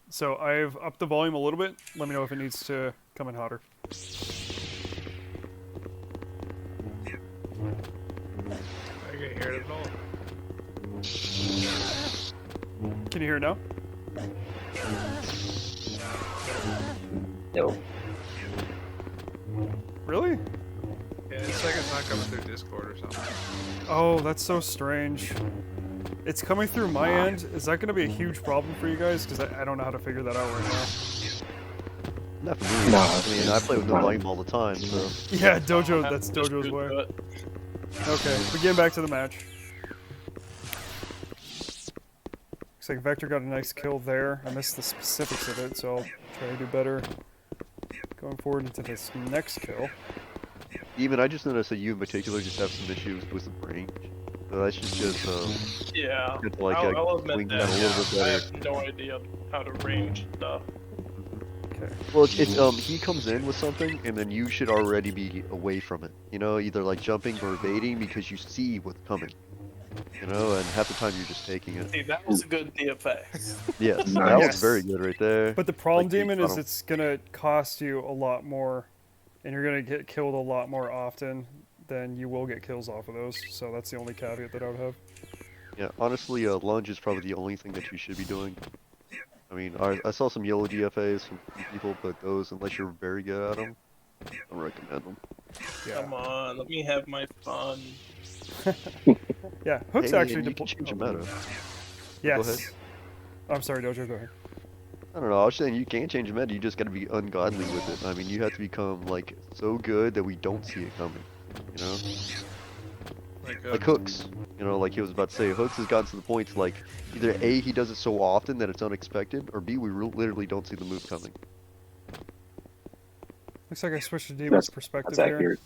So I've upped the volume a little bit. Let me know if it needs to come in hotter. I can hear it at all. Can you hear it now? No. Really? Yeah, it's like it's not coming through Discord or something. Oh, that's so strange. It's coming through my end. Is that going to be a huge problem for you guys? Because I don't know how to figure that out right now. Not for me. No. I mean, I play with no volume all the time, so. Yeah, Dojo, that's Dojo's way. Okay, but getting back to the match. Looks like Vector got a nice kill there. I missed the specifics of it, so I'll try to do better going forward into this next kill. Even I just noticed that you in particular just have some issues with the range. So that's just Yeah, like, I'll admit swing that. that a little bit I better. have no idea how to range stuff. Okay. Well, it's he comes in with something, and then you should already be away from it. You know, either like jumping or evading because you see what's coming. You know, and half the time you're just taking it. See, that was a good DFA. Yes, that Nice. was very good right there. But the problem, Like, you Demon, got is 'em. it's gonna cost you a lot more, and you're gonna get killed a lot more often than you will get kills off of those. So that's the only caveat that I would have. Yeah, honestly, lunge is probably the only thing that you should be doing. I mean, I saw some yellow DFAs from people, but those, unless you're very good at them, I don't recommend them. Come on, let me have my fun. Yeah, Hookz Hey, actually and you can change the meta. Yes. Go ahead. I'm sorry, Dojo. Go ahead. I don't know, I was saying you can change the meta, you just gotta be ungodly with it. I mean, you have to become, like, so good that we don't see it coming, you know? Like Hookz, you know, like he was about to say, Hookz has gotten to the point, like, either A, he does it so often that it's unexpected, or B, we literally don't see the move coming. Looks like I switched to Demon's perspective That's here. accurate.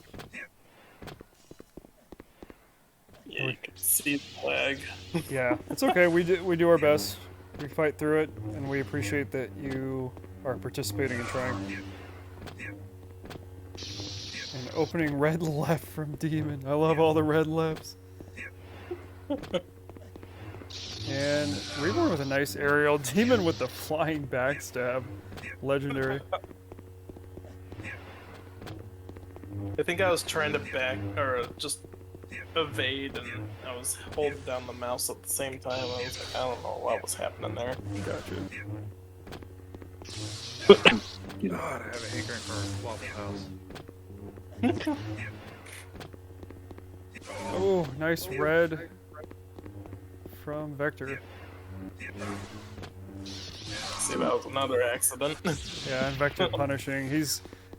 Yeah, you can see the flag. Yeah, it's okay. We do our best. We fight through it, and we appreciate that you are participating and trying. An opening red left from Demon. I love all the red lefts. And Reborn with a nice aerial. Demon with the flying backstab. Legendary. I think I was trying to back or just evade, and I was holding down the mouse at the same time. I was like, I don't know what was happening there. Gotcha. God, I have a hankering for Waffle House. Oh, nice red from Vector. See, that was another accident. Yeah, and Vector punishing.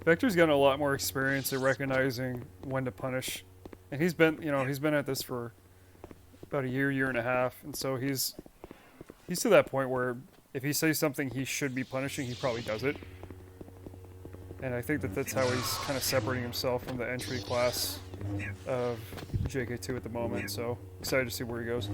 Vector's gotten a lot more experience at recognizing when to punish. And he's been at this for about a year and a half, and so he's to that point where if he says something he should be punishing, he probably does it. And I think that's how he's kind of separating himself from the entry class of JK2 at the moment, so excited to see where he goes.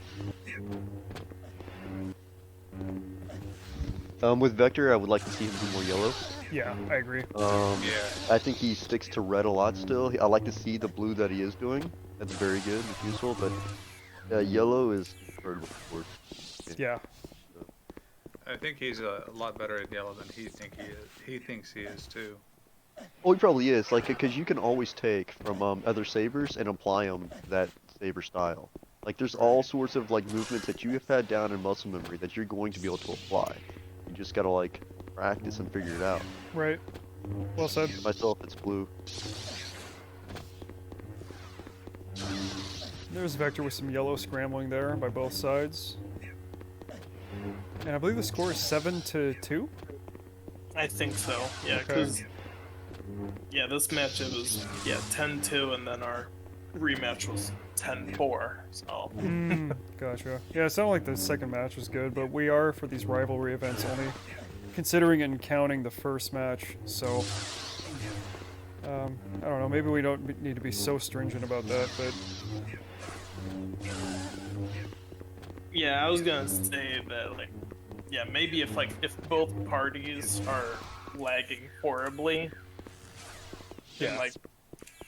With Vector, I would like to see him do more yellow. Yeah, I agree. I think he sticks to red a lot still. I like to see the blue that he is doing. That's very good, it's useful, but yellow is incredible for Yeah. I think he's a lot better at yellow than he thinks he is too. Oh, he probably is, like, because you can always take from other sabers and apply them that saber style. Like, there's all sorts of, like, movements that you have had down in muscle memory that you're going to be able to apply. You just gotta, like, practice and figure it out. Right. Well said. Myself, it's blue. There's Vector with some yellow scrambling there by both sides. And I believe the score is 7-2? I think so. Yeah, Okay. because this match it was 10-2, and then our rematch was 10-4. So Gotcha. Yeah, it sounded like the second match was good, but we are, for these rivalry events, only considering and counting the first match, so I don't know, maybe we don't need to be so stringent about that, but yeah, I was gonna say that, like, maybe if both parties are lagging horribly, yeah, and like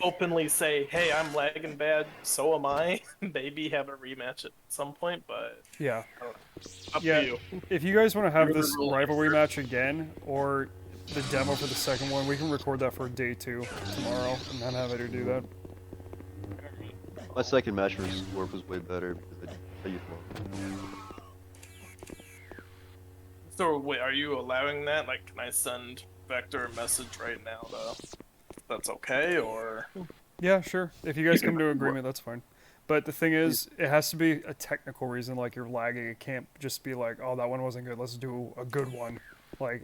openly say, hey, I'm lagging bad, so am I. Maybe have a rematch at some point, but yeah. up Yeah. to you. If you guys want to have You're the this rule rivalry expert. match again, or the demo for the second one, we can record that for day 2 tomorrow, and then have it do that. My second match for Scorp was way better because I used one. So wait, are you allowing that? Like, can I send Vector a message right now though? That's okay, or Yeah, sure. If you guys come to an agreement, that's fine. But the thing is, it has to be a technical reason, like you're lagging. It can't just be like, oh, that one wasn't good, let's do a good one. Like,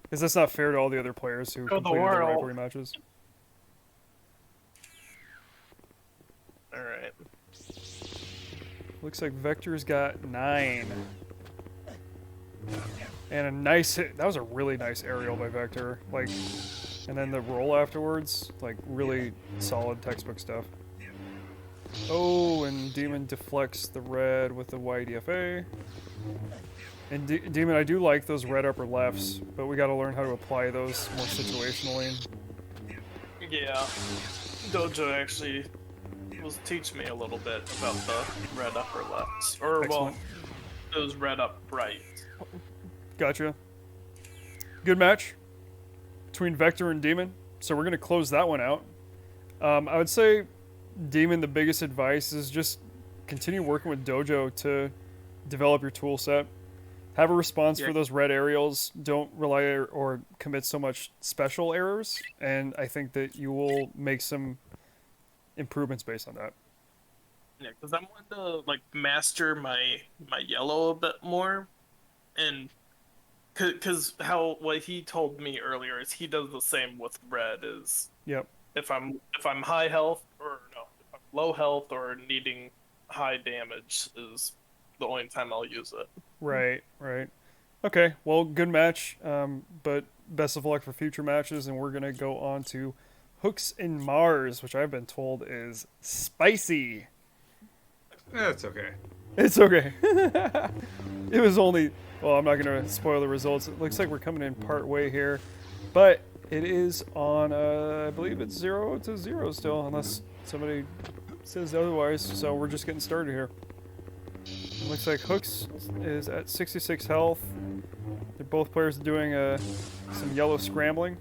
because that's not fair to all the other players who Go the completed the world. rivalry matches. alright. Looks like Vector's got 9. And a nice hit. That was a really nice aerial by Vector. Like, and then the roll afterwards, like, really solid textbook stuff. Oh, and Demon deflects the red with the YDFA. And Demon, I do like those red upper lefts, but we gotta learn how to apply those more situationally. Yeah. Dojo actually was teach me a little bit about the red upper left, or Excellent. well, it was red up right. Gotcha. Good match between Vector and Demon. So we're going to close that one out. I would say, Demon, the biggest advice is just continue working with Dojo to develop your tool set. Have a response for those red aerials. Don't rely or commit so much special errors. And I think that you will make some improvements based on that. Yeah, because I wanted to like master my yellow a bit more, and because what he told me earlier is he does the same with red. Is Yep. if I'm high health or no, if I'm low health or needing high damage is the only time I'll use it. Right, right. Okay, well, good match, but best of luck for future matches, and we're going to go on to Hookz and Marz, which I've been told is spicy. That's okay. It's okay. It was only... Well, I'm not going to spoil the results. It looks like we're coming in part way here, but it is on, I believe it's 0-0 still, unless somebody says otherwise, so we're just getting started here. Looks like Hookz is at 66 health. They're both players doing some yellow scrambling.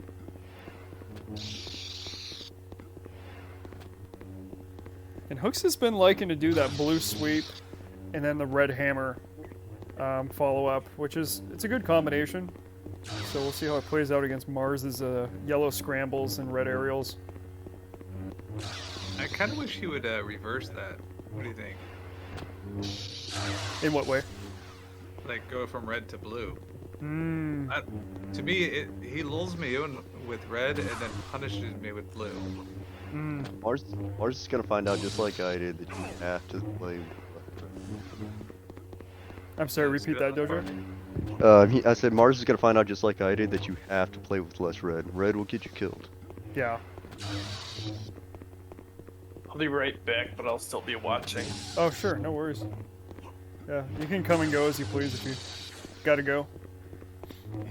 And Hookz has been liking to do that blue sweep and then the red hammer follow up, which is it's a good combination. So we'll see how it plays out against Marz's yellow scrambles and red aerials. I kind of wish he would reverse that. What do you think? In what way? Like go from red to blue. Hmm. To me, he lulls me in with red and then punishes me with blue. Marz is gonna find out just like I did that you have to play. I'm sorry, repeat that, Dojo. I said Marz is gonna find out just like I did that you have to play with less red. Red will get you killed. Yeah. I'll be right back, but I'll still be watching. Oh, sure, no worries. Yeah, you can come and go as you please if you gotta go.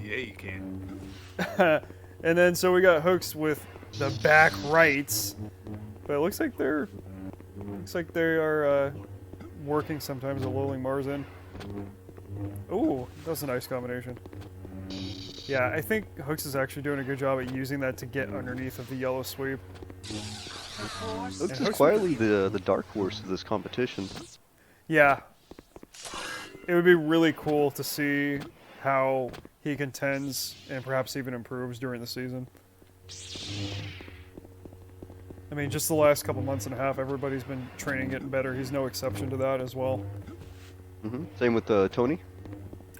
Yeah, you can. And then, so we got Hookz with the back rights, but it looks like they are working sometimes at lulling Marz in. Ooh, that's a nice combination. Yeah, I think Hookz is actually doing a good job at using that to get underneath of the yellow sweep. Hookz is quietly the dark horse of this competition. Yeah. It would be really cool to see how he contends and perhaps even improves during the season. I mean, just the last couple months and a half, everybody's been training, getting better. He's no exception to that as well. Same with Tony.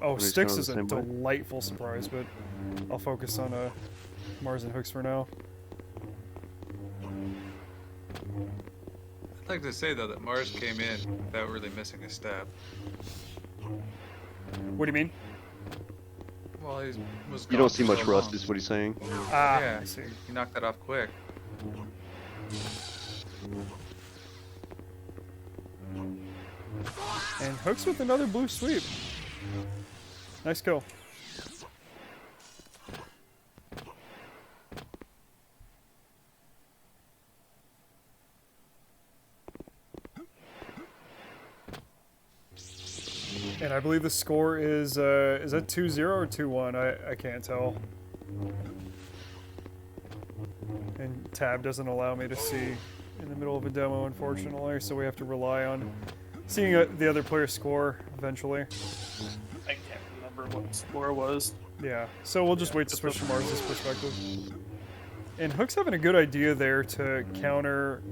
Oh, Tony's Styx kinda is the a same way. delightful surprise, but I'll focus on Marz and Hookz for now. I'd like to say though that Marz came in without really missing a step. What do you mean? Well, he was. You gone don't see for much so rust, long. is what he's saying. Ah, Yeah, I see. he knocked that off quick. And Hookz with another blue sweep. Nice kill. And I believe the score is that 2-0 or 2-1? I can't tell. And tab doesn't allow me to see in the middle of a demo, unfortunately, so we have to rely on seeing the other player's score eventually. I can't remember what the score was. Yeah, so we'll just wait to switch to Marz's perspective. And Hook's having a good idea there to counter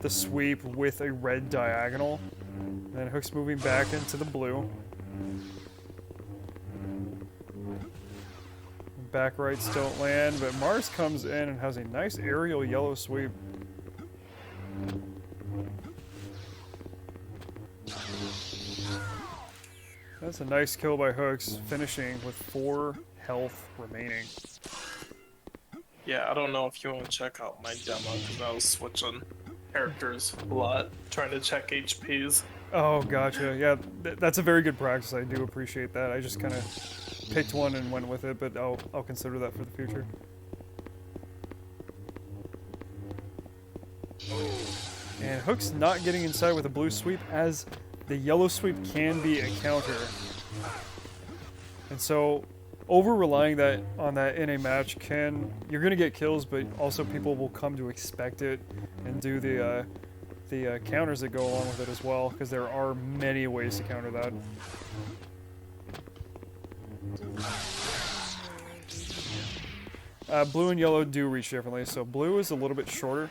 the sweep with a red diagonal. And then Hook's moving back into the blue. Back rights don't land, but Marz comes in and has a nice aerial yellow sweep. That's a nice kill by Hookz, finishing with 4 health remaining. Yeah, I don't know if you want to check out my demo because I was switching characters a lot, trying to check HPs. Oh, gotcha. Yeah, that's a very good practice. I do appreciate that. I just kind of picked one and went with it, but I'll consider that for the future. And Hookz not getting inside with a blue sweep, as the yellow sweep can be a counter. And so over-relying on that in a match you're going to get kills, but also people will come to expect it and do the counters that go along with it as well, because there are many ways to counter that. Blue and yellow do reach differently, so blue is a little bit shorter,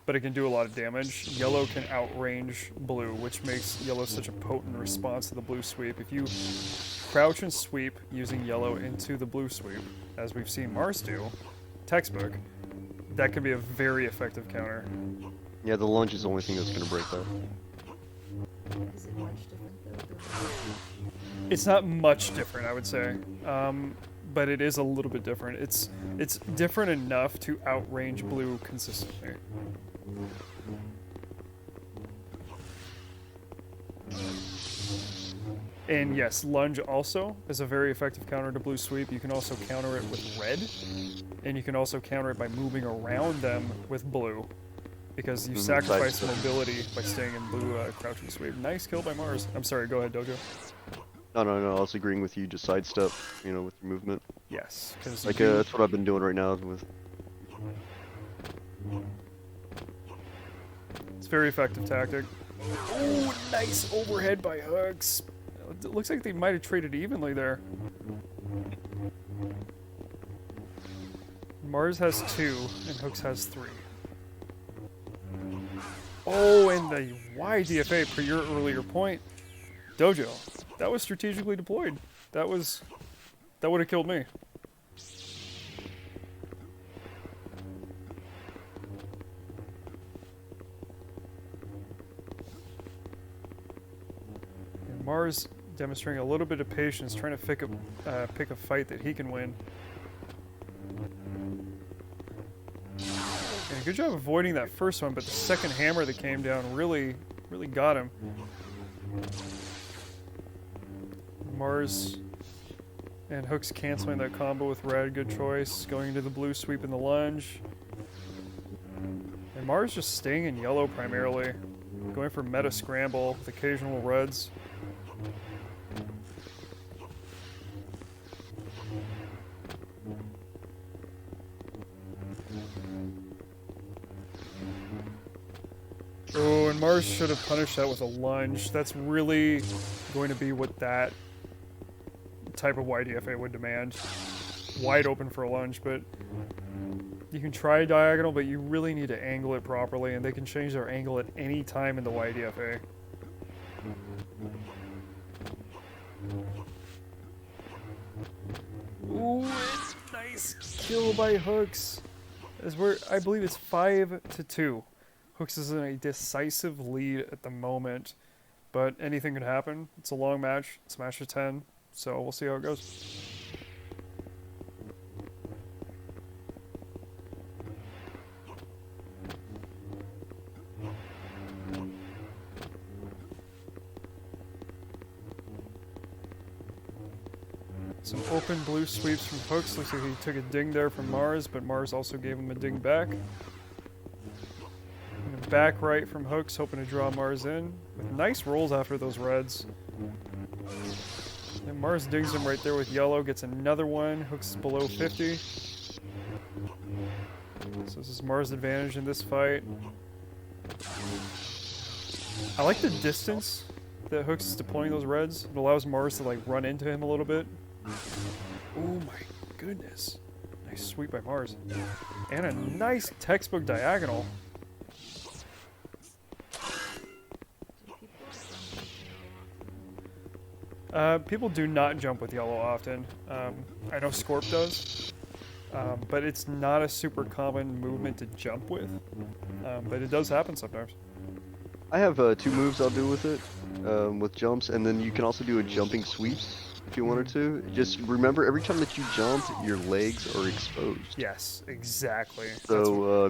but it can do a lot of damage. Yellow can outrange blue, which makes yellow such a potent response to the blue sweep. If you crouch and sweep using yellow into the blue sweep, as we've seen Marz do, textbook, that can be a very effective counter. Yeah, the lunge is the only thing that's going to break that. Is it much different though? It's not much different, I would say, but it is a little bit different. It's different enough to outrange blue consistently. And yes, lunge also is a very effective counter to blue sweep. You can also counter it with red, and you can also counter it by moving around them with blue, because you sacrifice mobility by staying in blue crouching sweep. Nice kill by Marz. I'm sorry, go ahead, Dojo. No, I was agreeing with you. Just sidestep, you know, with your movement. Yes, because Like that's what I've been doing right now with. it's a very effective tactic. Oh, nice overhead by Hookz. It looks like they might have traded evenly there. Marz has 2 and Hookz has 3. Oh, and the YDFA, per your earlier point, Dojo, that was strategically deployed. That would have killed me. And Marz demonstrating a little bit of patience, trying to pick a fight that he can win. And a good job avoiding that first one, but the second hammer that came down really got him. Marz and Hookz canceling that combo with red, good choice. Going into the blue sweep in the lunge. And Marz just staying in yellow primarily. Going for meta scramble with occasional reds. Oh, and Marz should have punished that with a lunge. That's really going to be what that type of YDFA would demand. Wide open for a lunge, but you can try diagonal, but you really need to angle it properly, and they can change their angle at any time in the YDFA. Ooh, it's nice kill by Hookz. I believe it's 5-2. Hookz is in a decisive lead at the moment, but anything could happen. It's a long match. It's a match of 10, so we'll see how it goes. Some open blue sweeps from Hookz. Looks like he took a ding there from Marz, but Marz also gave him a ding back. And a back right from Hookz, hoping to draw Marz in. With nice rolls after those reds. And Marz dings him right there with yellow, gets another one. Hookz is below 50. So this is Marz's advantage in this fight. I like the distance that Hookz is deploying those reds. It allows Marz to like run into him a little bit. Oh my goodness. Nice sweep by Marz. And a nice textbook diagonal. People do not jump with yellow often. I know Scorp does, but it's not a super common movement to jump with. But it does happen sometimes. I have 2 moves I'll do with it, with jumps, and then you can also do a jumping sweeps if you wanted to. Just remember, every time that you jump, your legs are exposed. Yes, exactly. So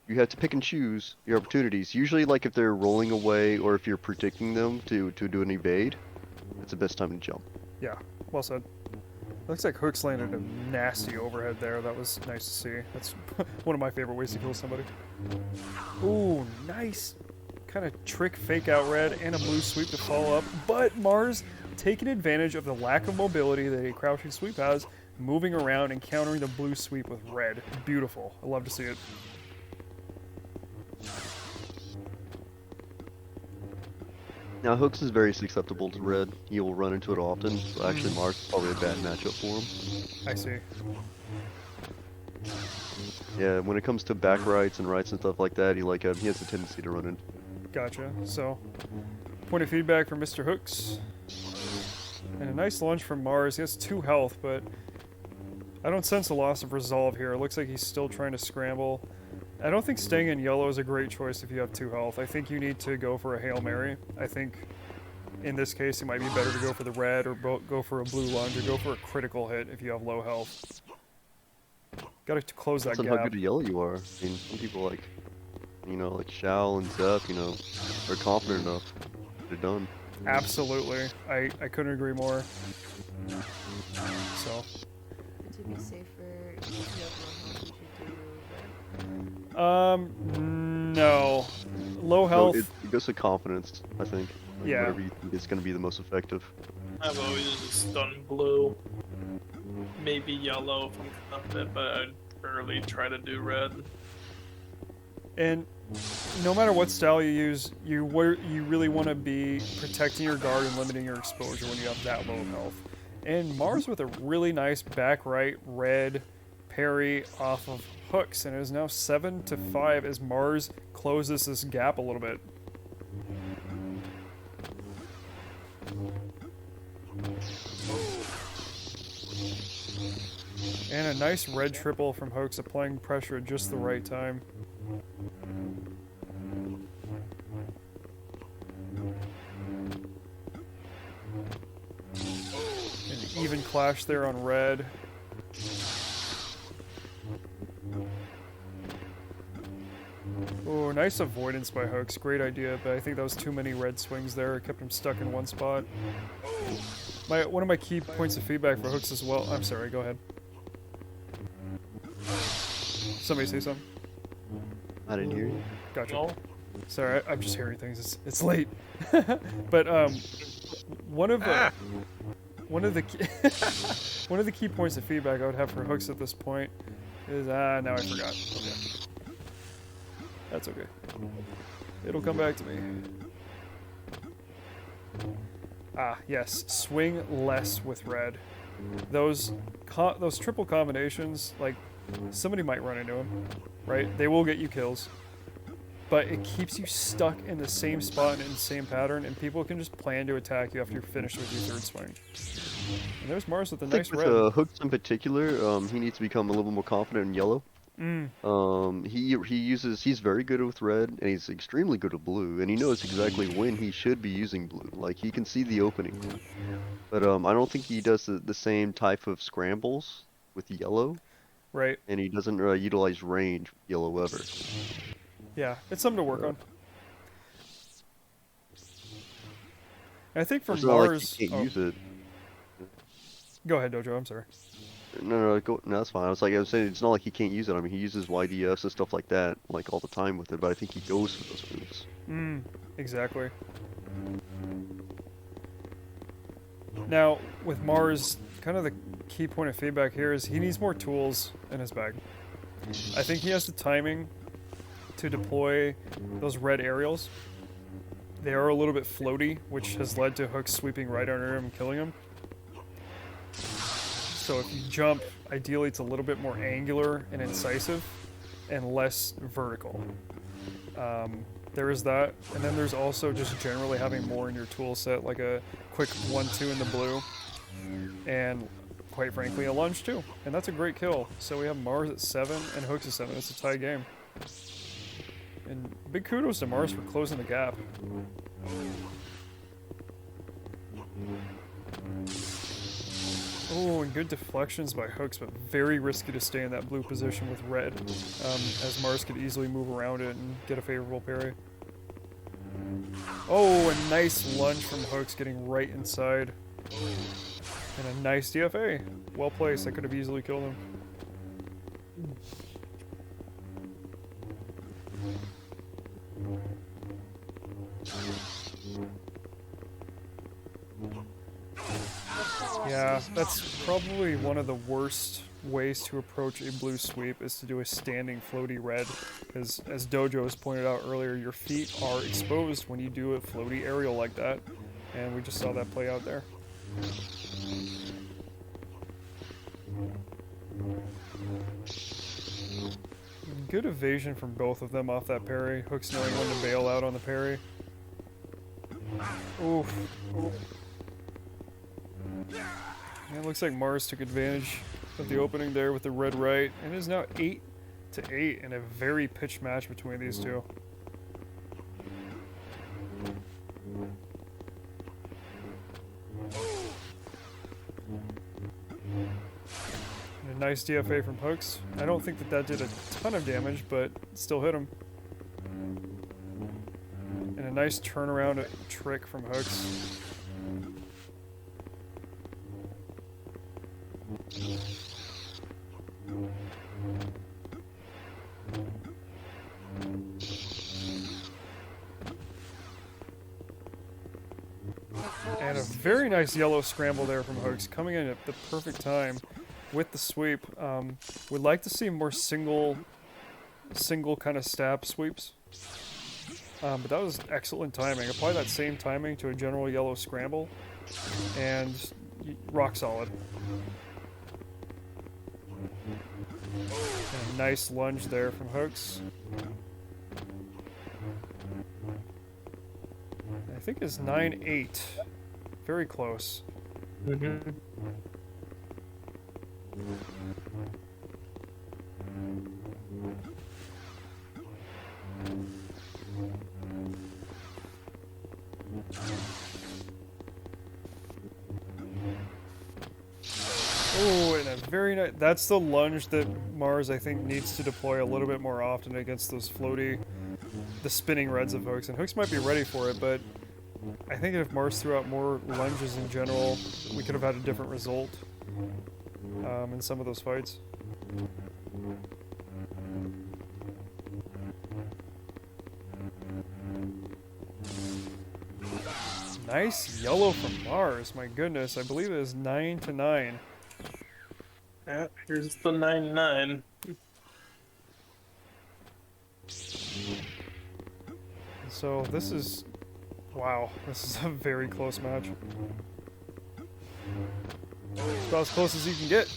you have to pick and choose your opportunities. Usually, like if they're rolling away or if you're predicting them to do an evade, it's the best time to jump. Yeah, well said. Looks like Hookz landed a nasty overhead there. That was nice to see. That's one of my favorite ways to kill somebody. Ooh, nice kind of trick fake out red and a blue sweep to follow up. But Marz taking advantage of the lack of mobility that a crouching sweep has, moving around and countering the blue sweep with red. Beautiful. I love to see it. Now, Hookz is very susceptible to red. He will run into it often. So actually, Marz is probably a bad matchup for him. I see. Yeah, when it comes to back rights and rights and stuff like that, he has a tendency to run in. Gotcha. So, point of feedback from Mr. Hookz. And a nice lunge from Marz. He has 2 health, but I don't sense a loss of resolve here. It looks like he's still trying to scramble. I don't think staying in yellow is a great choice if you have 2 health. I think you need to go for a Hail Mary. I think in this case it might be better to go for the red or go for a blue lunge or go for a critical hit if you have low health. Gotta close that Depends gap. on how good a yellow you are. I mean, some people like Shao and Zep, are confident enough to get it done. Absolutely. I couldn't agree more. So. And to be safer, if you have low health, you should do red. No. Low health. So it goes to confidence, I think. Yeah. Whatever you think is going to be the most effective. I've always just done blue, maybe yellow if I'm confident, but I'd rarely try to do red. And no matter what style you use, you really want to be protecting your guard and limiting your exposure when you have that low of health. And Marz with a really nice back right red parry off of Hookz, and it is now 7-5 as Marz closes this gap a little bit. And a nice red triple from Hookz, applying pressure at just the right time. An even clash there on red. Oh, nice avoidance by Hookz. Great idea, but I think that was too many red swings there. It kept him stuck in one spot. One of my key points of feedback for Hookz as well. I'm sorry, go ahead. Somebody say something. I didn't hear you. Gotcha. No? Sorry, I'm just hearing things. It's late. But one of the one of the key points of feedback I would have for Hookz at this point is now I forgot. Okay. That's okay. It'll come back to me. Yes, swing less with red. Those triple combinations, like somebody might run into them, right? They will get you kills, but it keeps you stuck in the same spot and in the same pattern, and people can just plan to attack you after you're finished with your 3rd swing. And there's Marz with a nice red. With Hookz in particular, he needs to become a little more confident in yellow. He's very good with red, and he's extremely good at blue, and he knows exactly when he should be using blue. Like, he can see the opening. But I don't think he does the same type of scrambles with yellow. Right. And he doesn't utilize range with yellow ever. Yeah, it's something to work on. I think for It's not like Marz... he can't use it. Go ahead, Dojo, I'm sorry. No, that's fine. I was saying it's not like he can't use it. I mean, he uses YDS and stuff like that, like all the time with it. But I think he goes for those moves. Exactly. Now, with Marz, kind of the key point of feedback here is he needs more tools in his bag. I think he has the timing to deploy those red aerials. They are a little bit floaty, which has led to Hookz sweeping right under him and killing him. So if you jump, ideally it's a little bit more angular and incisive and less vertical. There is that, and then there's also just generally having more in your tool set, like a quick 1-2 in the blue, and quite frankly a lunge too, and that's a great kill. So we have Marz at 7 and Hookz at 7. It's a tie game. And big kudos to Marz for closing the gap. Oh, and good deflections by Hookz, but very risky to stay in that blue position with red, as Marz could easily move around it and get a favorable parry. Oh, a nice lunge from Hookz, getting right inside. And a nice DFA. Well placed. I could have easily killed him. Yeah, that's probably one of the worst ways to approach a blue sweep is to do a standing floaty red. Because as Dojo has pointed out earlier, your feet are exposed when you do a floaty aerial like that. And we just saw that play out there. Good evasion from both of them off that parry. Hookz knowing when to bail out on the parry. Oof. And it looks like Marz took advantage of the opening there with the red right, and it is now 8-8 in a very pitched match between these two. And a nice DFA from Hookz. I don't think that did a ton of damage, but it still hit him. And a nice turnaround trick from Hookz. And a very nice yellow scramble there from Hookz, coming in at the perfect time with the sweep. Would like to see more single kind of stab sweeps. But that was excellent timing. Apply that same timing to a general yellow scramble, and rock solid. And a nice lunge there from Hookz. I think it's 9-8. Very close. Mm-hmm. Oh, and a very nice... That's the lunge that Marz, I think, needs to deploy a little bit more often against those floaty... the spinning reds of Hookz. And Hookz might be ready for it, but I think if Marz threw out more lunges in general, we could have had a different result in some of those fights. Nice yellow from Marz, my goodness. I believe it is 9-9. Yeah, here's the 9-9. So this is... Wow, this is a very close match. It's about as close as you can get.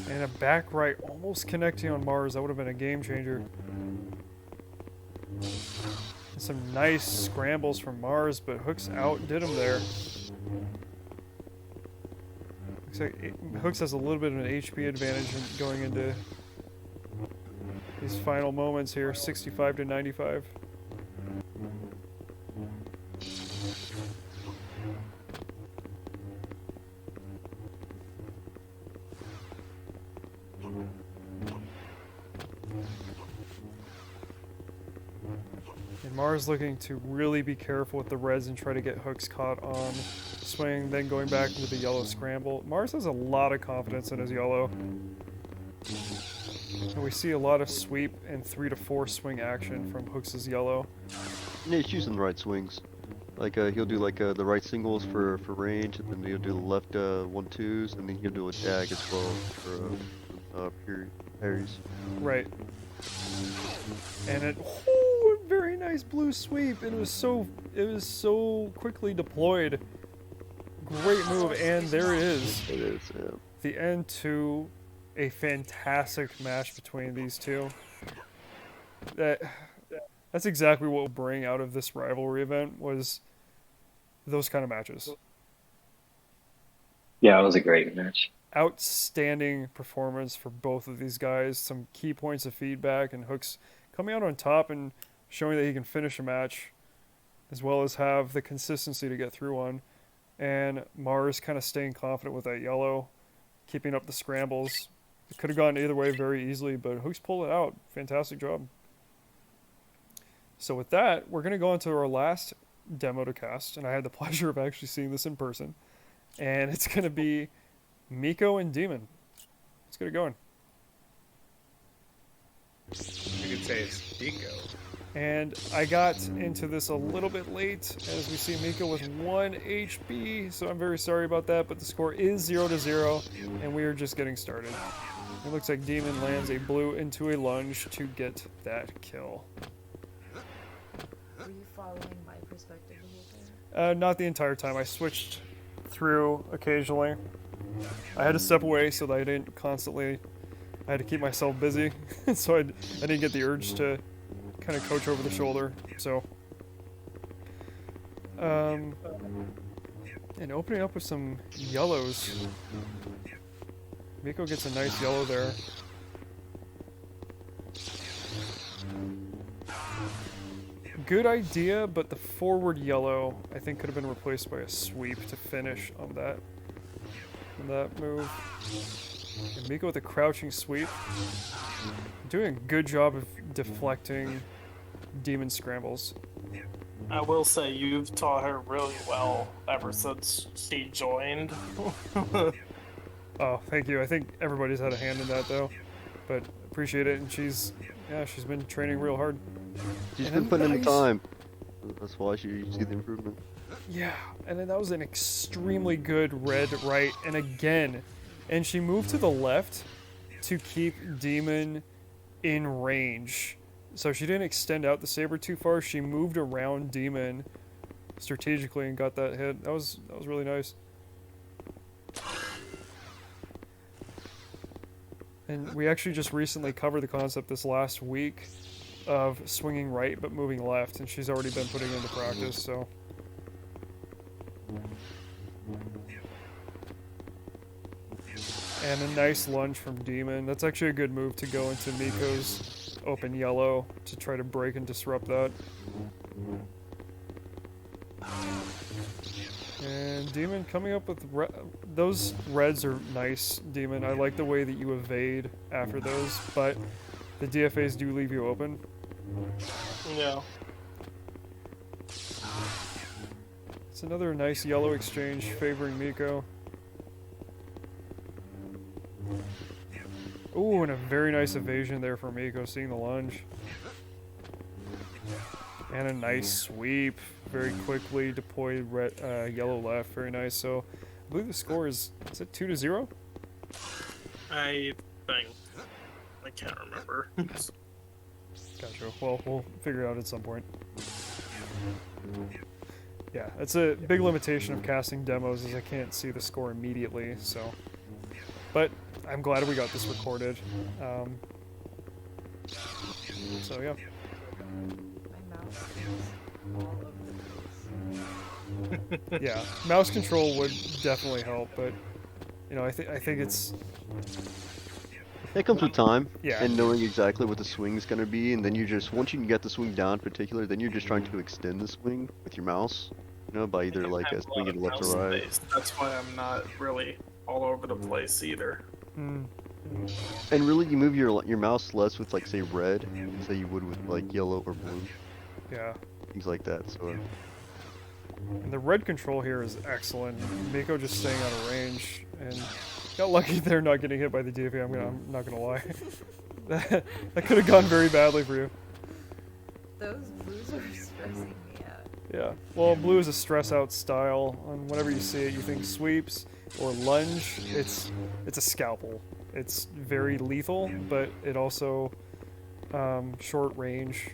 And a back right almost connecting on Marz. That would have been a game changer. And some nice scrambles from Marz, but Hookz outdid him there. Looks like Hookz has a little bit of an HP advantage going into these final moments here, 65-95. And Marz looking to really be careful with the reds and try to get Hookz caught on swing, then going back into the yellow scramble. Marz has a lot of confidence in his yellow. And we see a lot of sweep and 3 to 4 swing action from Hookz' yellow. Yeah, he's using the right swings. Like he'll do like the right singles for range, and then he'll do the left 1-2s, and then he'll do a tag as well for parries. Right. And it, oh, a very nice blue sweep. It was so quickly deployed. Great move, and there it is. It is, yeah. The end to a fantastic match between these two. That's exactly what we'll bring out of this rivalry event, was those kind of matches. Yeah, it was a great match. Outstanding performance for both of these guys. Some key points of feedback, and Hookz coming out on top and showing that he can finish a match, as well as have the consistency to get through on. And Marz kind of staying confident with that yellow, keeping up the scrambles. It could have gone either way very easily, but Hookz pulled it out. Fantastic job. So with that, we're gonna go into our last demo to cast, and I had the pleasure of actually seeing this in person. And it's gonna be Miko and Demon. Let's get it going. You could say it's Miko. And I got into this a little bit late, as we see Miko with 1 HP, so I'm very sorry about that, but the score is 0-0, and we are just getting started. It looks like Demon lands a blue into a lunge to get that kill. Were you following my perspective the whole time? Not the entire time. I switched through occasionally. I had to step away so that I didn't constantly... I had to keep myself busy, so I didn't get the urge to kind of coach over the shoulder, so... and opening up with some yellows. Miko gets a nice yellow there. Good idea, but the forward yellow, I think, could have been replaced by a sweep to finish on that move. And Miko with a crouching sweep. Doing a good job of deflecting demon scrambles. I will say you've taught her really well ever since she joined. Oh, thank you. I think everybody's had a hand in that, though. But appreciate it, and she's been training real hard. She's And been a putting in the nice- time. That's why you see the improvement. Yeah, and then that was an extremely good red right, and again, and she moved to the left to keep Demon in range. So she didn't extend out the saber too far. She moved around Demon strategically and got that hit. That was really nice. And we actually just recently covered the concept this last week of swinging right but moving left, and she's already been putting it into practice, so... And a nice lunge from Demon. That's actually a good move to go into Miko's open yellow to try to break and disrupt that. And Demon coming up with... those reds are nice, Demon. I like the way that you evade after those, but the DFAs do leave you open. Yeah. It's another nice yellow exchange favoring Miko. Ooh, and a very nice evasion there for Miko, seeing the lunge. And a nice sweep. Very quickly deployed yellow left. Very nice. So, I believe the score is it 2-0? I think. I can't remember. Gotcha. Well, we'll figure it out at some point. Yeah, that's a big limitation of casting demos, is I can't see the score immediately, so... But I'm glad we got this recorded. So, yeah. My mouse is all over the place. Yeah, mouse control would definitely help, but, you know, I think it's... It comes with time, Yeah. and knowing exactly what the swing is going to be, and then you just, once you can get the swing down in particular, then you're just trying to extend the swing with your mouse, you know, by either like I have a lot swinging of left mouse or right. space. That's why I'm not really all over the place either. Mm, And really, you move your mouse less with like say red, than say you would with like yellow or blue, yeah. things like that. So And the red control here is excellent. Miko just staying out of range, and got lucky there not getting hit by the DFA, I'm not gonna lie. that could have gone very badly for you. Those blues are stressing me out. Yeah. Well, blue is a stress out style, and whenever you see it, you think sweeps or lunge. It's a scalpel. It's very lethal, but it also short range.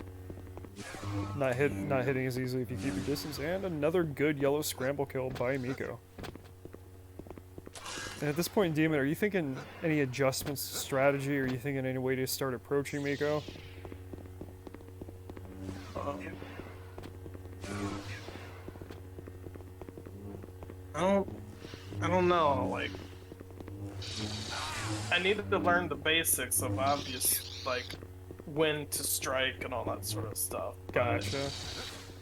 Not hitting as easily if you keep your distance. And another good yellow scramble kill by Miko. And at this point, Demon, are you thinking any adjustments to strategy? Or are you thinking any way to start approaching Miko? I don't know, like... I needed to learn the basics of obvious, like, when to strike and all that sort of stuff. Gotcha.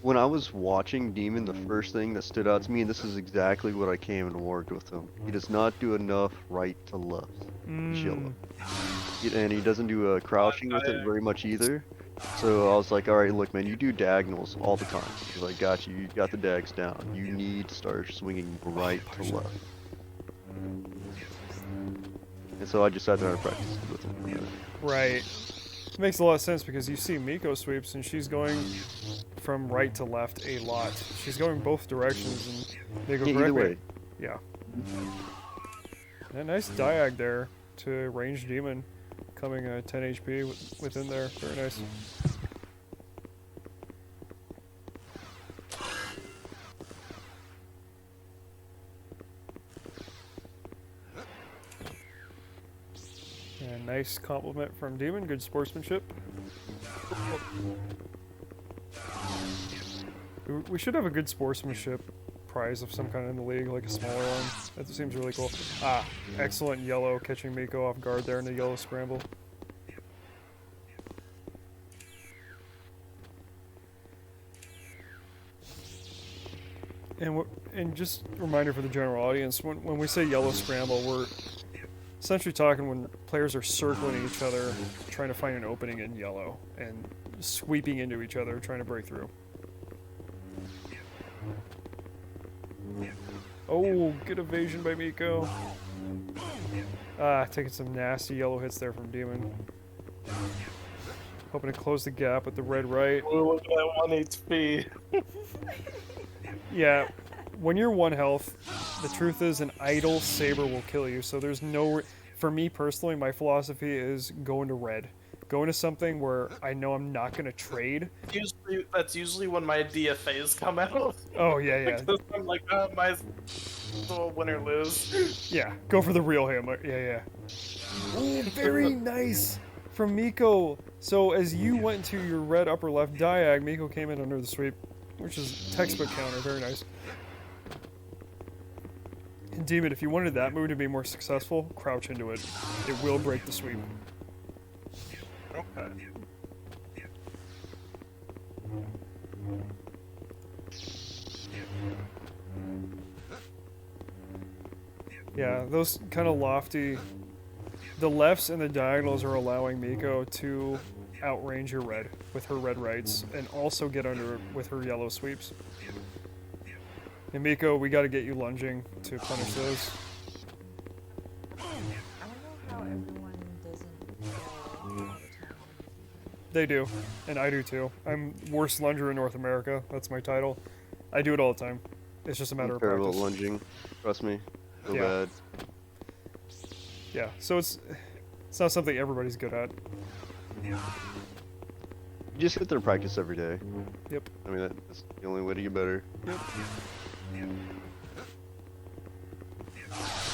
when I was watching Demon, the first thing that stood out to me, and this is exactly what I came and worked with him, he does not do enough right to left. Yellow. And he doesn't do crouching with it very much either. So I was like, all right, look, man, you do diagonals all the time. He's like, got you. You got the dags down. You need to start swinging right to left. And so I just sat there and practiced with him. Right. Makes a lot of sense because you see Miko sweeps and she's going from right to left a lot. She's going both directions and they go Yeah, correctly. either way. Yeah. A nice diag there to ranged demon, coming 10 HP within there. Very nice. And nice compliment from Demon. Good sportsmanship. We should have a good sportsmanship prize of some kind in the league, like a smaller one. That seems really cool. Ah, excellent yellow, catching Miko off guard there in the yellow scramble. And just a reminder for the general audience, when we say yellow scramble, we're essentially talking when players are circling each other, trying to find an opening in yellow, and sweeping into each other, trying to break through. Oh, good evasion by Miko. Ah, taking some nasty yellow hits there from Demon. Hoping to close the gap with the red right. Oh, look at that 1 HP. Yeah, when you're 1 health, the truth is an idle saber will kill you, so there's no... For me personally, my philosophy is go into red. Go into something where I know I'm not going to trade. That's usually when my DFAs come out. Oh, yeah. Because I'm like, my win or lose. Yeah, go for the real hammer. Yeah. Ooh, very nice from Miko. So as you went to your red upper left diag, Miko came in under the sweep, which is textbook counter. Very nice. And Demon, if you wanted that move to be more successful, crouch into it. It will break the sweep. Okay. Yeah, those kind of lofty... The lefts and the diagonals are allowing Miko to outrange your red with her red rights and also get under it with her yellow sweeps. And Miko, we gotta get you lunging to punish those. I don't know how everyone doesn't go all the time. They do, and I do too. I'm worst lunger in North America. That's my title. I do it all the time. It's just a matter of Terrible practice. lunging. Trust me. So Yeah. bad. Yeah, so it's not something everybody's good at. You just sit there and practice every day. Yep. I mean, that's the only way to get better. Yep.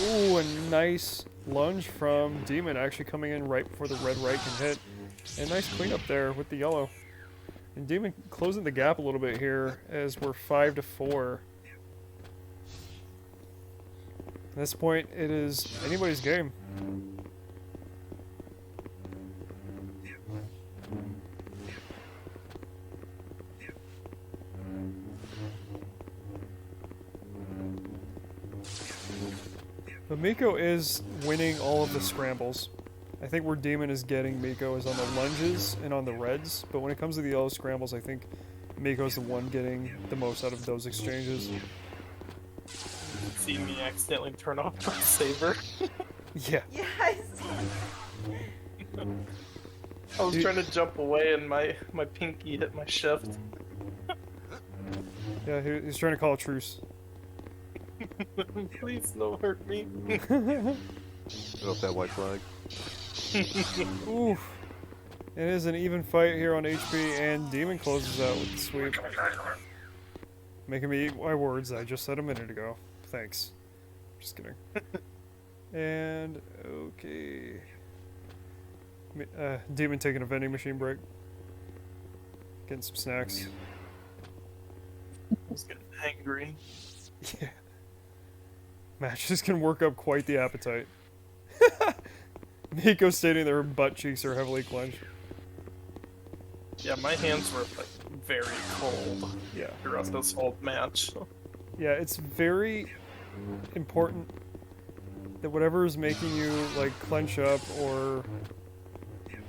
Ooh, a nice lunge from Demon, actually coming in right before the red right can hit. And nice cleanup there with the yellow. And Demon closing the gap a little bit here as we're 5-4. At this point, it is anybody's game. But Miko is winning all of the scrambles. I think where Demon is getting Miko is on the lunges and on the reds, but when it comes to the yellow scrambles, I think Miko's the one getting the most out of those exchanges. See me accidentally turn off my saber. Yeah. Yeah, I I was trying to jump away and my pinky hit my shift. Yeah, he's trying to call a truce. Please don't hurt me. Get off that white flag. Oof. It is an even fight here on HP, and Demon closes out with the sweep. Making me eat my words I just said a minute ago. Thanks. Just kidding. And, okay. Demon taking a vending machine break. Getting some snacks. I was getting angry. Yeah. Matches can work up quite the appetite. Miko stating that her butt cheeks are heavily clenched. Yeah, my hands were like very cold Yeah. throughout this whole match. Yeah, it's very important that whatever is making you like clench up or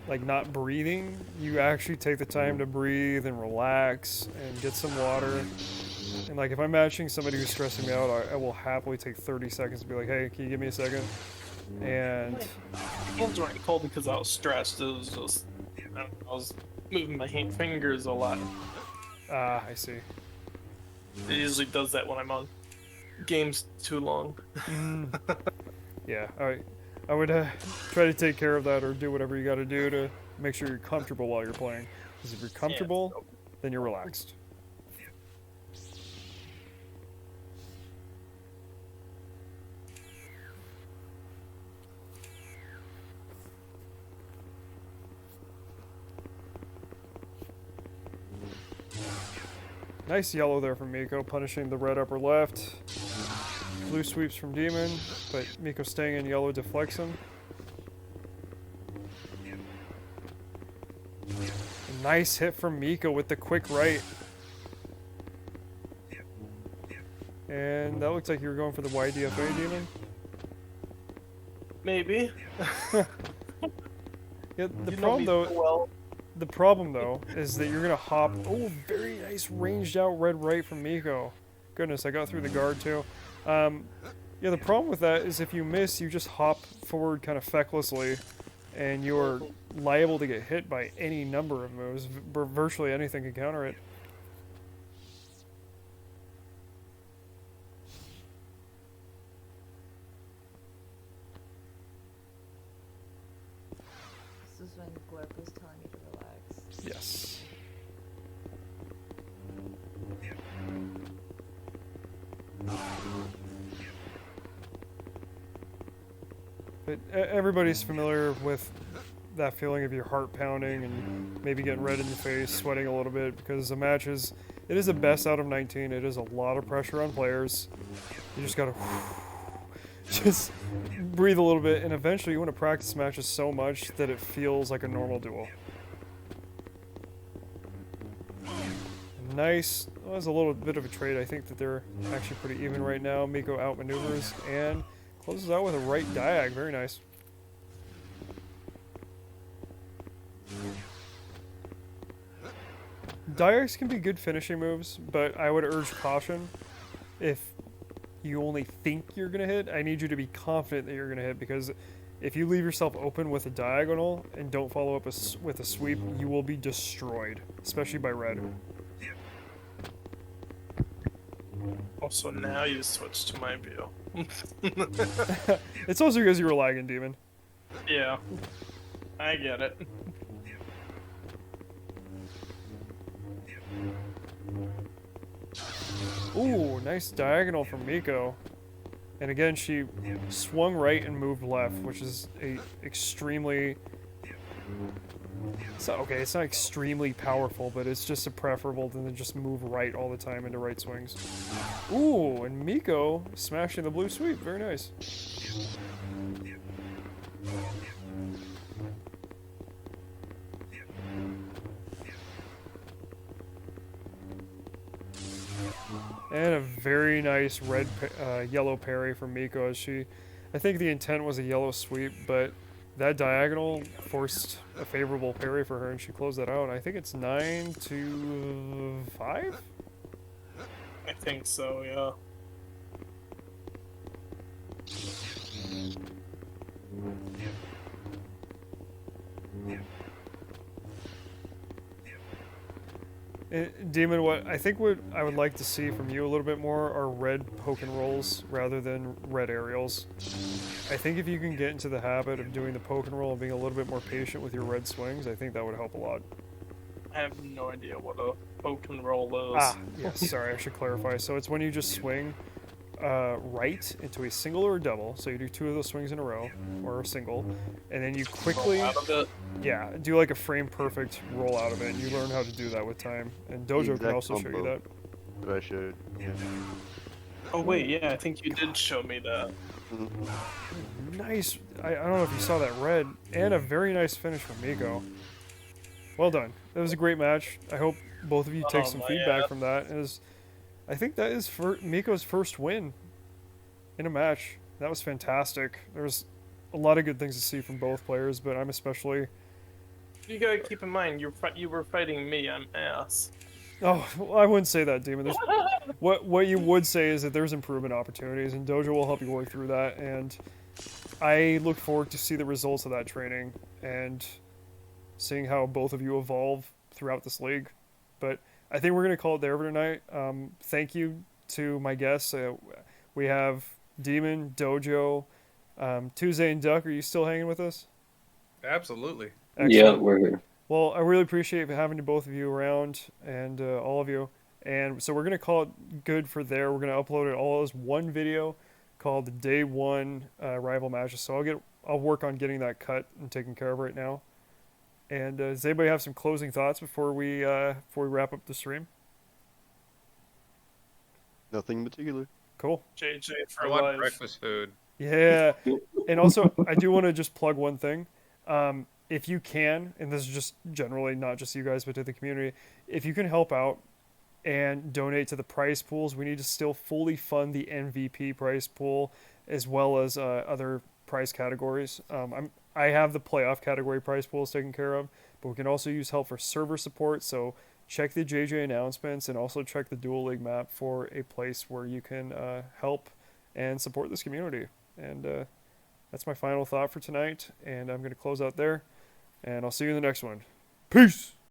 like not breathing, you actually take the time to breathe and relax and get some water. And like if I'm matching somebody who's stressing me out, I will happily take 30 seconds to be like, hey, can you give me a second? And My hands weren't cold because I was stressed. It was just I was moving my fingers a lot. I see. It usually does that when I'm on games too long. Yeah, I would try to take care of that or do whatever you got to do to make sure you're comfortable while you're playing. Because if you're comfortable, then you're relaxed. Nice yellow there from Miko, punishing the red upper left. Blue sweeps from Demon, but Miko staying in yellow deflects him. A nice hit from Miko with the quick right. And that looks like you were going for the YDFA, Demon. Maybe. Yeah, You know me so well. the problem though is that you're gonna hop. Oh, very nice ranged out red right from Miko. Goodness, I got through the guard too. Yeah, the problem with that is if you miss, you just hop forward kind of fecklessly, and you're liable to get hit by any number of moves. Virtually anything can counter it. This is when Glorp was telling me to relax. Yes. But everybody's familiar with that feeling of your heart pounding and maybe getting red in the face, sweating a little bit, because the match is, it is the best out of 19. It is a lot of pressure on players. You just gotta just breathe a little bit, and eventually you want to practice matches so much that it feels like a normal duel. Nice. Well, that's a little bit of a trade. I think that they're actually pretty even right now. Miko outmaneuvers and closes out with a right diag. Very nice. Diags can be good finishing moves, but I would urge caution. If you only think you're going to hit, I need you to be confident that you're going to hit, because if you leave yourself open with a diagonal and don't follow up with a sweep, you will be destroyed, especially by red. Also, now you switch to my view. It's also because you were lagging, Demon. Yeah, I get it. Ooh, nice diagonal from Miko. And again, she swung right and moved left, which is a extremely... It's not, okay, it's not extremely powerful, but it's just a preferable than to just move right all the time into right swings. Ooh, and Miko smashing the blue sweep. Very nice. And a very nice yellow parry from Miko, as she... I think the intent was a yellow sweep, but that diagonal forced a favorable parry for her, and she closed that out. I think it's 9-5? I think so, yeah. Demon, what I would like to see from you a little bit more are red poke and rolls rather than red aerials. I think if you can get into the habit of doing the poke and roll and being a little bit more patient with your red swings, I think that would help a lot. I have no idea what a poke and roll is. Ah, yes, sorry, I should clarify. So it's when you just swing right into a single or a double, so you do two of those swings in a row, or a single, and then you quickly... Roll out of it. Yeah, do like a frame perfect roll out of it, and you learn how to do that with time. And Dojo can also show you that. That I showed. Yeah. Oh wait, yeah, I think you did show me that. Nice. I don't know if you saw that red, and a very nice finish from Miko. Well done. That was a great match. I hope both of you take some feedback from that. I think that is Miko's first win in a match. That was fantastic. There's a lot of good things to see from both players, but I'm especially you gotta keep in mind, you were fighting me. I'm ass. Oh, well, I wouldn't say that, Demon. What you would say is that there's improvement opportunities, and Dojo will help you work through that. And I look forward to see the results of that training and seeing how both of you evolve throughout this league. But I think we're gonna call it there for tonight. Thank you to my guests. We have Demon, Dojo, Tuesday, and Duck. Are you still hanging with us? Absolutely. Yeah, Excellent. we're here. Well, I really appreciate having both of you around and all of you. And so we're going to call it good for there. We're going to upload it all as one video called the Day 1 Rival Matches. So I'll work on getting that cut and taken care of right now. And does anybody have some closing thoughts before we wrap up the stream? Nothing in particular. Cool. JJ I for want life. breakfast food. Yeah. And also, I do want to just plug one thing. If you can, and this is just generally not just you guys, but to the community, if you can help out and donate to the prize pools, we need to still fully fund the MVP prize pool as well as other prize categories. I have the playoff category prize pools taken care of, but we can also use help for server support. So check the JJ announcements and also check the Dual League map for a place where you can help and support this community. And that's my final thought for tonight, and I'm going to close out there. And I'll see you in the next one. Peace!